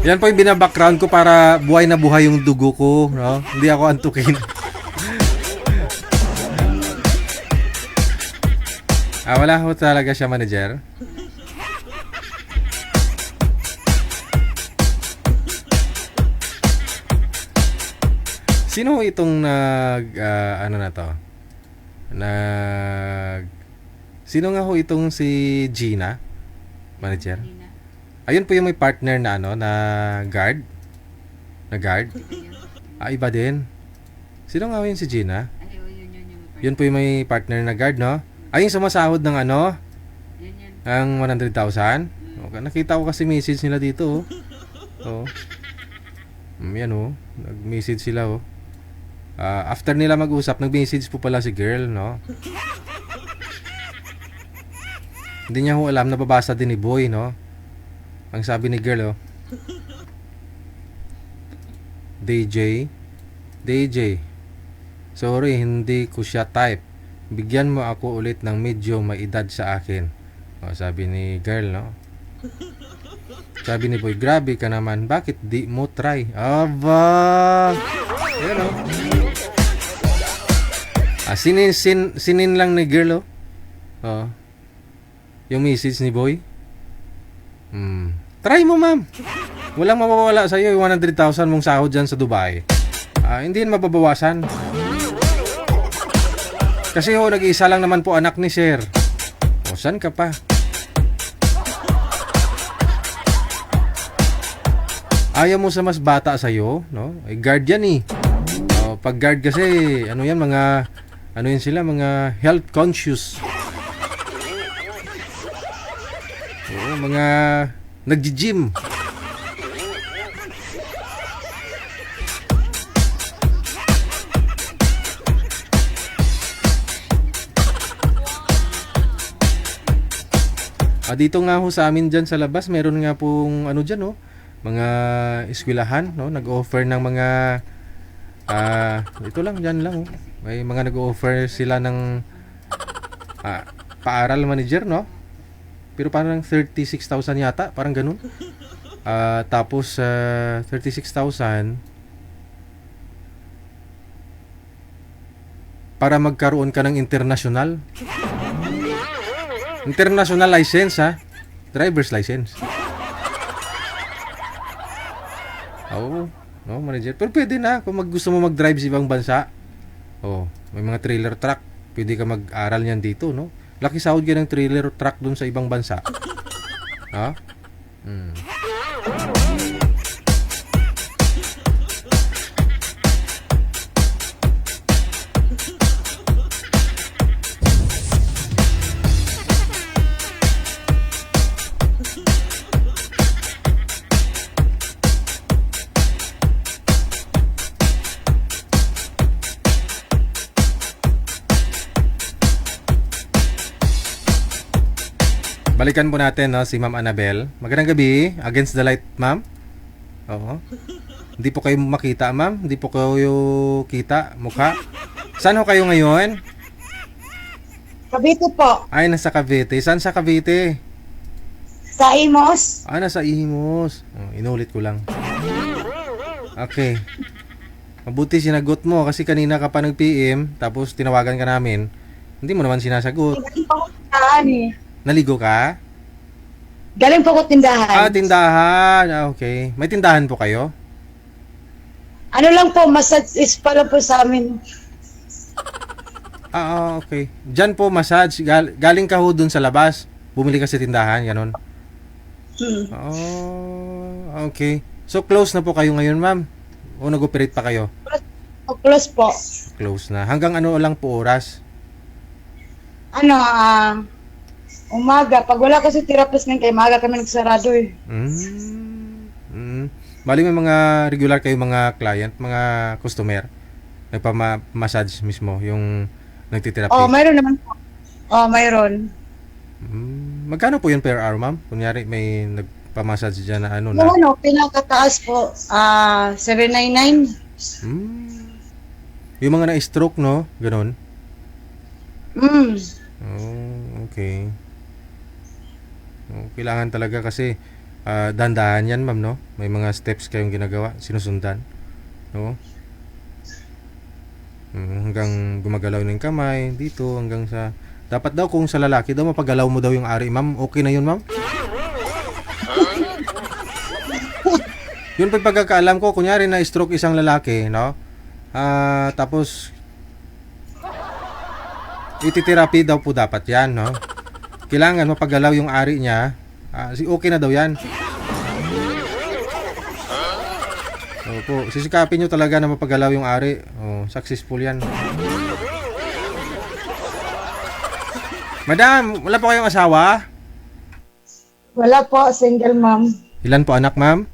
Yan po yung binabackground ko para buhay na buhay yung dugo ko, no? Hindi ako antukin. Wala ho talaga siya, manager. Sino itong ano na to? Sino nga ho itong si Gina? Manager? Ayun po yung may partner na ano, na guard. Na guard. Iba din. Sino nga ho yung si Gina? Yun po yung may partner na guard, no? Ay, yung sumasahod ng ano? Ang 100,000? Okay, nakita ko kasi message nila dito, oh. Yan, oh. Nag-message sila, oh. After nila mag-usap, nag-message po pala si girl, no? Hindi niya ho alam, nababasa din ni boy, no? Ang sabi ni girl, oh. DJ, Sorry, hindi ko siya type. Bigyan mo ako ulit ng medyo may edad sa akin. O, sabi ni girl, no? Sabi ni boy, grabe ka naman. Bakit di mo try? Aba! Yan, o. Sinin lang ni girl, oh. Oh. Yung message ni boy. Try mo, ma'am. Walang mawawala sa'yo yung 100,000 mong sahod dyan sa Dubai. Hindi yan mababawasan. Kasi nag-iisa lang naman po anak ni sir. O, saan ka pa? Ayaw mo sa mas bata sa'yo, no? Guard yan eh. Pag guard kasi, ano yan, ano yan sila, mga health conscious. Oo, mga nagji-gym. Dito nga ho sa amin dyan sa labas, meron nga pong ano dyan, no? Mga eskwelahan, no? Nag-offer ng mga ito lang, dyan lang, oh. May mga nag-offer sila ng paaral manager, no? Pero parang 36,000 yata, parang ganun. Tapos 36,000 para magkaroon ka ng international license, ha? Driver's license. Oo, no, manager. Pero pwede na kung gusto mo mag-drive sa ibang bansa. Oh, may mga trailer truck. Pwede ka mag-aral niyan dito, no? Laki sahod ka ng trailer truck dun sa ibang bansa. Ha? Balikan po natin, no, si Ma'am Annabel. Magandang gabi. Against the light, ma'am. Oo. Hindi po kayo makita, ma'am. Hindi po kayo kita, mukha. Saan ho kayo ngayon? Cavite po. Ay, nasa Cavite. Saan sa Cavite? Sa Imos. Nasa Imos. Inulit ko lang. Okay. Mabuti sinagot mo kasi kanina ka pa nag-PM tapos tinawagan ka namin. Hindi mo naman sinasagot. Naligo ka? Galing po ko tindahan. Tindahan. Okay. May tindahan po kayo? Ano lang po, massage is pala po sa amin. Okay. Diyan po massage. Galing ka ho dun sa labas. Bumili ka sa tindahan, ganun. Okay. So close na po kayo ngayon, ma'am? O nag-operate pa kayo? Close po. Close na. Hanggang ano lang po oras? Umaga. Pag wala kasi therapist ng kay maga kami nagsarado eh. Bali may mga regular kayo mga client, mga customer. Nagpa-massage mismo yung nagtitherapy. Mayroon naman po. Mayroon. Magkano po yun per hour, ma'am? Kunyari may nagpa-massage dyan na ano na. Pinakataas po, 799. Yung mga na-stroke, no? Ganon. Okay. Kailangan talaga kasi dandahan yan, ma'am, no? May mga steps kayong ginagawa, sinusundan, no? Hanggang gumagalaw ng kamay dito, hanggang sa dapat daw kung sa lalaki daw mapagalaw mo daw yung ari, ma'am. Okay na yun, ma'am? Yun pagkakaalam ko, kunyari na stroke isang lalaki, no? Tapos ititherapy daw po dapat yan, no? Kailangan mapagalaw yung ari niya. Okay na daw yan. Opo, sisikapin nyo talaga na mapagalaw yung ari. Successful yan. Madam, wala po kayong asawa? Wala po, single mom. Ilan po anak, ma'am?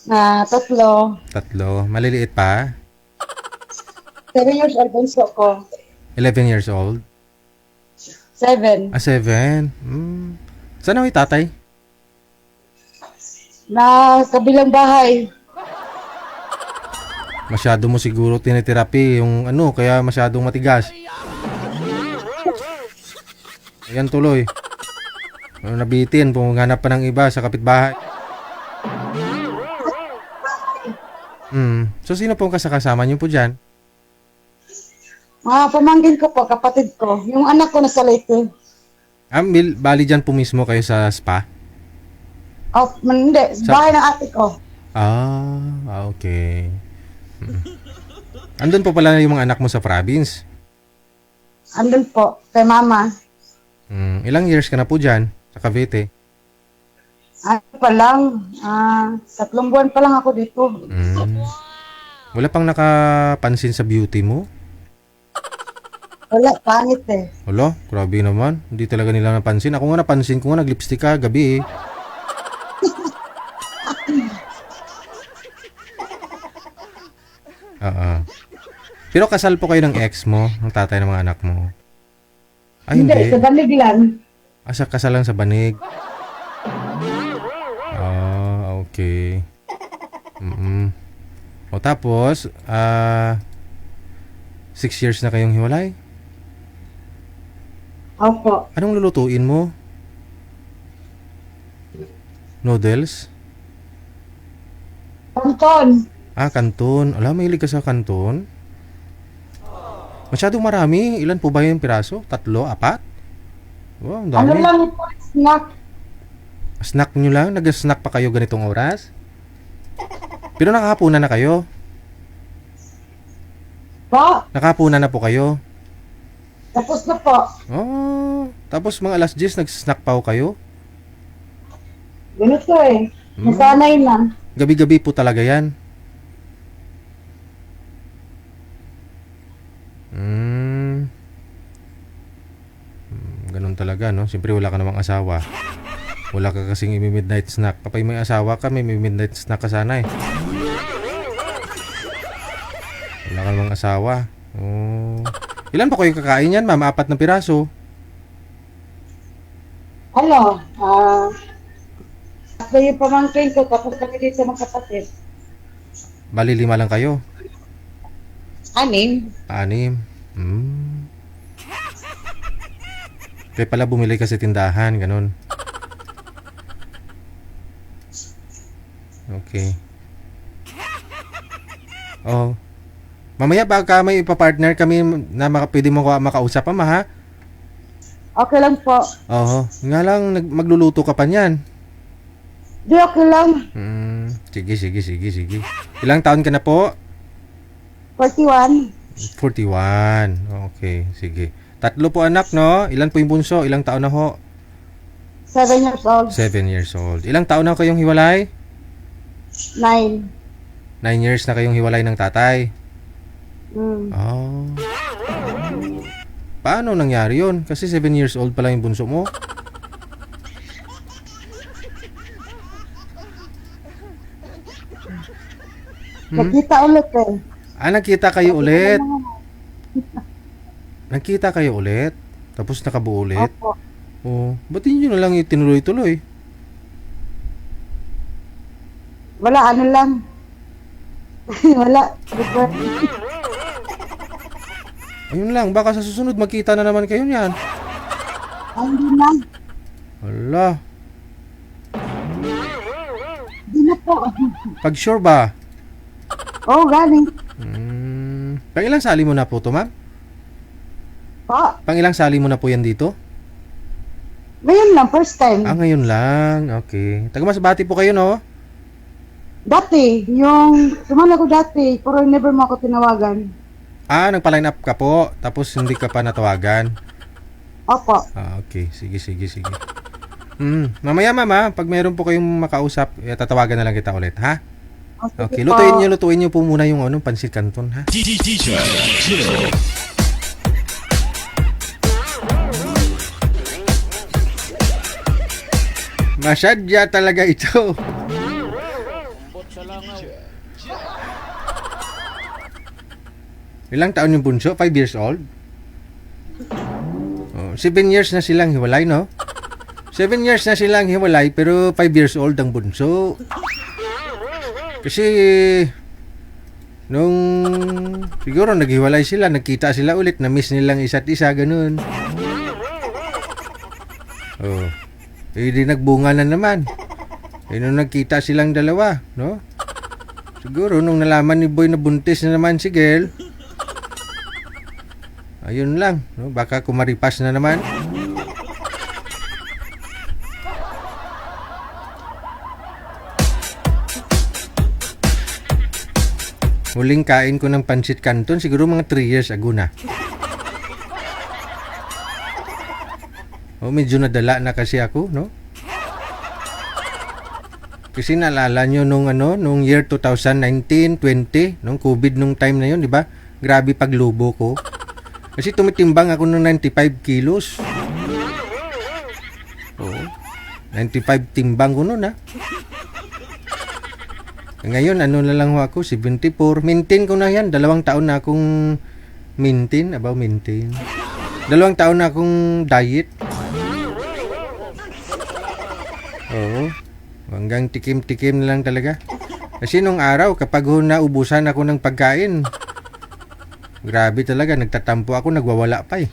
3. 3. Maliliit pa? 7 years old bunso ko. 11 years old? 7. 7. Saan ang tatay? Na kabilang bahay. Masyado mo siguro tiniterapi yung ano, kaya masyadong matigas. Ayan tuloy. Nabitin, pumunganap pa ng iba sa kapitbahay. So sino pong kasama niyo po dyan? Pamangkin ko po, kapatid ko. Yung anak ko nasa Leyte. Bali dyan po mismo kayo sa spa? Hindi. Bahay ng ate ko. Okay. Andun po pala yung mga anak mo sa province? Andun po, kay mama. Ilang years ka na po dyan sa Cavite? Ano pa lang, 3 buwan pa lang ako dito. Wala pang nakapansin sa beauty mo? Wala, pangit eh. Wala, grabe naman. Hindi talaga nila napansin. Ako nga napansin ko nga, nag-lipstick ka gabi eh. Pero kasal po kayo ng ex mo, ng tatay ng mga anak mo? Ay, hindi. Sa banig lang. Kasal lang sa banig. Okay. O tapos, 6 years na kayong hiwalay? Opo. Anong lulutuin mo? Noodles? Kanton. Kanton. Ala, mahilig ka sa kanton? Masyadong marami. Ilan po ba yung piraso? 3, 4? Wow, ang dami. Ano lang po, snack. Snack nyo lang? Nag-snack pa kayo ganitong oras? Pero nakahapunan na kayo? Po, Nakahapunan na po kayo? tapos na po. Tapos mga alas 10 nag-snack pa ho kayo? Ganito eh. Nasanay na. Gabi-gabi po talaga yan? Ganun talaga, no? Siyempre wala ka namang asawa. Wala ka kasing imi-midnight snack. Kapag may asawa ka, may midnight snack ka sana eh. Wala ka namang asawa. Ilan pa kayo kakain yan, ma'am? 4 na piraso. Ano? Ako yung pamangkin ko, tapos kami dito mga kapatid. Bali 5 lang kayo. 6. 6. Kaya pala bumili ka sa tindahan, ganun. Okay. Mamaya baka may ipapartner kami na pwede mo makausap pa, ha? Okay lang po. Nga lang, magluluto ka pa niyan. Di, okay lang. Sige. Ilang taon ka na po? 41. 41. Okay, sige. 3 po anak, no? Ilan po yung bunso? Ilang taon na ho? 7 years old. 7 years old. Ilang taon na kayong hiwalay? 9. 9 years na kayong hiwalay ng tatay? Paano nangyari yun? Kasi 7 years old pa lang yung bunso mo. Nakita ulit eh. Nagkita kayo ulit? Nagkita kayo ulit? Tapos nakabuo ulit? Opo. Ba't hindi nyo na lang itinuloy-tuloy? Wala, ano lang. Wala. Ayun lang, baka sa susunod magkita na naman kayo niyan. Hindi na. Wala. Hindi na po. Pag sure ba? Galing. Pang ilang sali mo na po to, ma'am? Po. Pang ilang sali mo na po yan dito? Ngayon lang, first time. Ngayon lang. Okay. Taga-Masbate po kayo, no? Dati, sumala ko dati, pero never mo ako tinawagan. Nagpa-line up ka po, tapos hindi ka pa natawagan. Opo. Okay. Sige. Mamaya, mama, pag meron po kayong makausap, tatawagan na lang kita ulit, ha? Okay, lutuin niyo po muna yung pansit canton, ha? Teacher Jill. Masyadya talaga ito. Ilang taon yung bunso? 5 years old? 7 years na silang hiwalay, no? 7 years na silang hiwalay, pero 5 years old ang bunso. Kasi Nung siguro naghiwalay sila, nagkita sila ulit, na-miss nilang isa't isa, ganun. Oh. Eh, di nagbunga na naman. Eh, nung nagkita silang dalawa, no? Siguro, nung nalaman ni Boy na buntis na naman si girl, ayun lang, no? Baka kumaripas na naman. Huling kain ko ng pancit canton, siguro mga 3 years ago na. Oh, medyo nadala na kasi ako, no? Kasi naalala nyo nung nung year 2019, 20, nung COVID nung time na yun, di ba? Grabe paglubo ko. Kasi tumitimbang ako ng 95 kilos. Oo. 95 timbang ko nun, ha? Ngayon, na lang ho ako, 74. Maintain ko na yan. 2 taon na akong maintain. 2 taon na akong diet. Oo. Hanggang tikim-tikim na lang talaga. Kasi nung araw, kapag naubusan ako ng pagkain, grabe talaga, nagtatampo ako, nagwawala pa eh.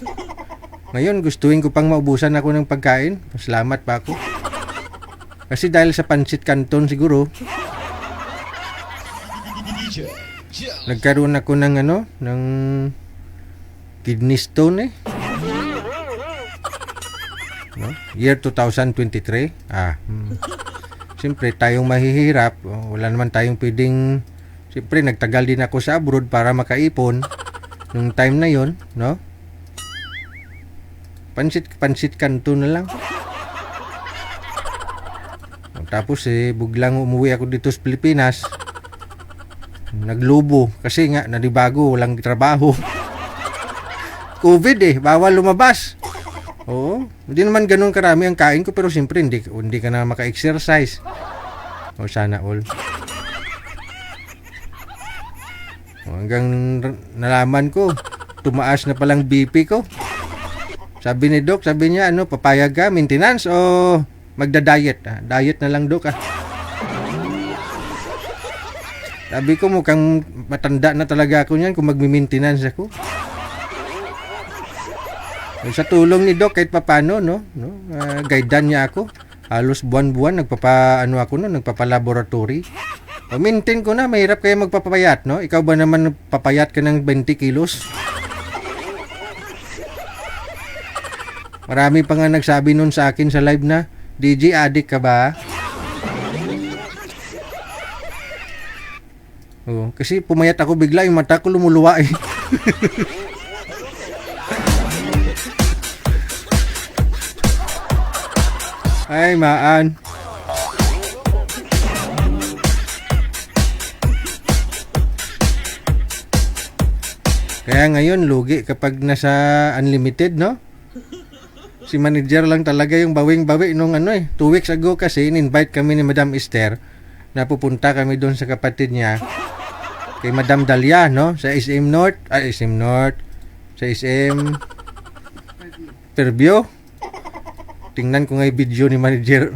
Ngayon, gustuin ko pang maubusan ako ng pagkain. Salamat pa ako. Kasi dahil sa pancit canton siguro, nagkaroon ako ng ng kidney stone eh. No? Year 2023. Siyempre, tayong mahihirap. Wala naman tayong pwedeng... Siyempre, nagtagal din ako sa abroad para makaipon. Nung time na yon, no? Pansit canton na lang. Tapos biglang umuwi ako dito sa Pilipinas. Naglubo. Kasi nga, nanibago, walang trabaho. COVID bawal lumabas. Oo. Hindi naman ganun karami ang kain ko, pero siyempre hindi ka na maka-exercise. O sana all. Hanggang nalaman ko, tumaas na palang BP ko. Sabi ni Doc, sabi niya, papayag ka, maintenance o magda-diet? Diet na lang, Doc. Sabi ko, mukhang matanda na talaga ako niyan kung magmi-maintenance ako. Sa tulong ni Doc, kahit papano, guidean niya ako. Halos buwan-buwan, nagpapalaboratory. Maintain ko na, mahirap kaya magpapayat, no? Ikaw ba naman papayat ka ng 20 kilos? Marami pa nga nagsabi nun sa akin sa live na, DJ, addict ka ba? Oo, kasi pumayat ako bigla, yung mata ko lumuluwa eh. Ay, maan. Kaya ngayon, lugi kapag nasa unlimited, no? Si manager lang talaga yung bawing-bawi nung 2 weeks ago kasi in-invite kami ni Madam Esther na pupunta kami doon sa kapatid niya kay Madam Dalia, no? Sa SM North, sa SM Fairview. Tingnan ko nga yung video ni manager.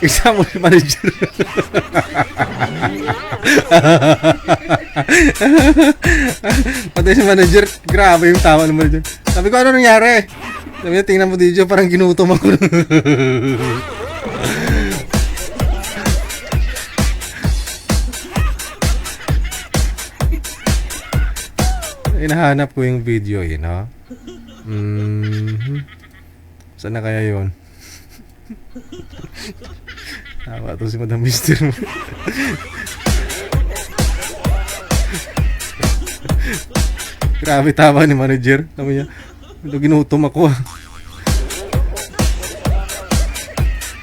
Isa mo si manager. Pati si manager, grabe yung tawa ng manager. Sabi ko, ano nangyari? Sabi niya, tingnan mo video, parang ginutom ako. Hinahanap ko yung video no? Saan na kaya yun? Tawa to si Madam Mister. Grabe tawa ni manager. Sabi niya, ginutom ako.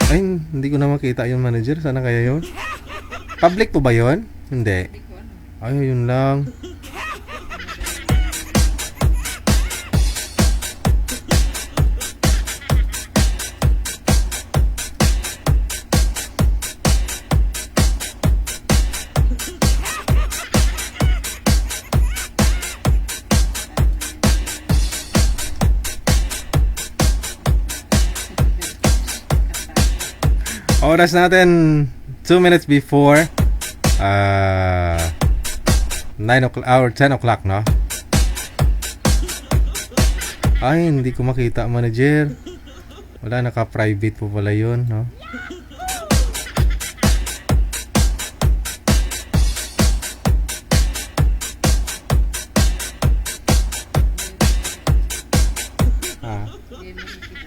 Ay, hindi ko na makita yung manager. Sana kaya yun? Public po ba yun? Hindi. Ay, yun lang. Oras natin 2 minutes before 9 o'clock or 10 o'clock, no? Ay, hindi ko makita, manager. Wala, naka-private po pala yun, no?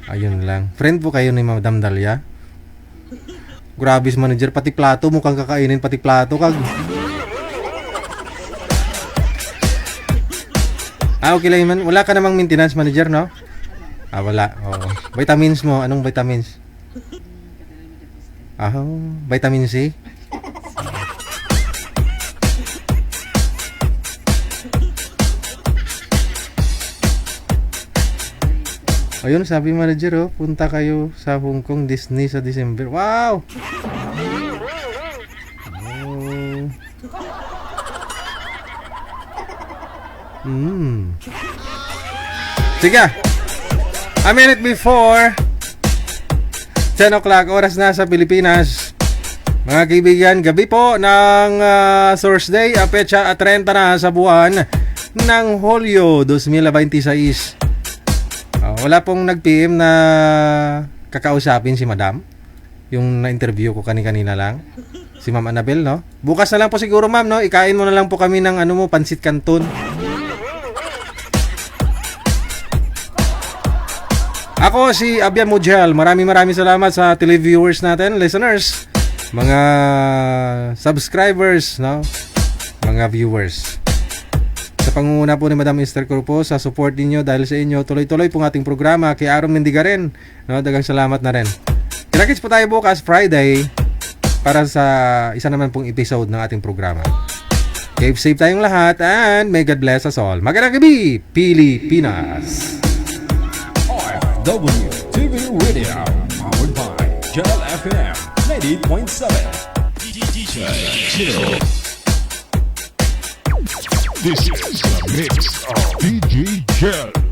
Ayun lang. Friend po kayo ni Madam Dalia? Grabe, manager, pati plato mukhang kakainin, pati plato kag. Okay lang man. Wala ka namang maintenance, manager, no? Wala. Oo. Vitamins mo, anong vitamins? Vitamin C? Ayun, sabi manager, punta kayo sa Hong Kong Disney sa December. Wow! Sige. A minute before 10 o'clock, oras na sa Pilipinas. Mga kaibigan, gabi po ng Thursday, petsa 30 na sa buwan ng Hulyo 2026. Wala pong nag-PM na kakausapin si Madam. Yung na-interview ko kanina lang. Si Ma'am Annabel, no? Bukas na lang po siguro, Ma'am, no? Ikain mo na lang po kami ng pansit canton. Ako si Abian Mujal. Maraming salamat sa televiewers natin, listeners, mga subscribers, no? Mga viewers. Sa pangunguna po ni Madam Esther Corpo, sa support ninyo, dahil sa inyo tuloy-tuloy pong ating programa. Kay Aaron Mendigarin, no? Dagang salamat na rin. Kita-kits po tayo bukas Friday para sa isa naman pong episode ng ating programa. Keep safe tayong lahat and may God bless us all. Magandang gabi, Pilipinas! RW TV Radio, powered by Gel FM 90.7. Chill. This is the mix of DJ Gel.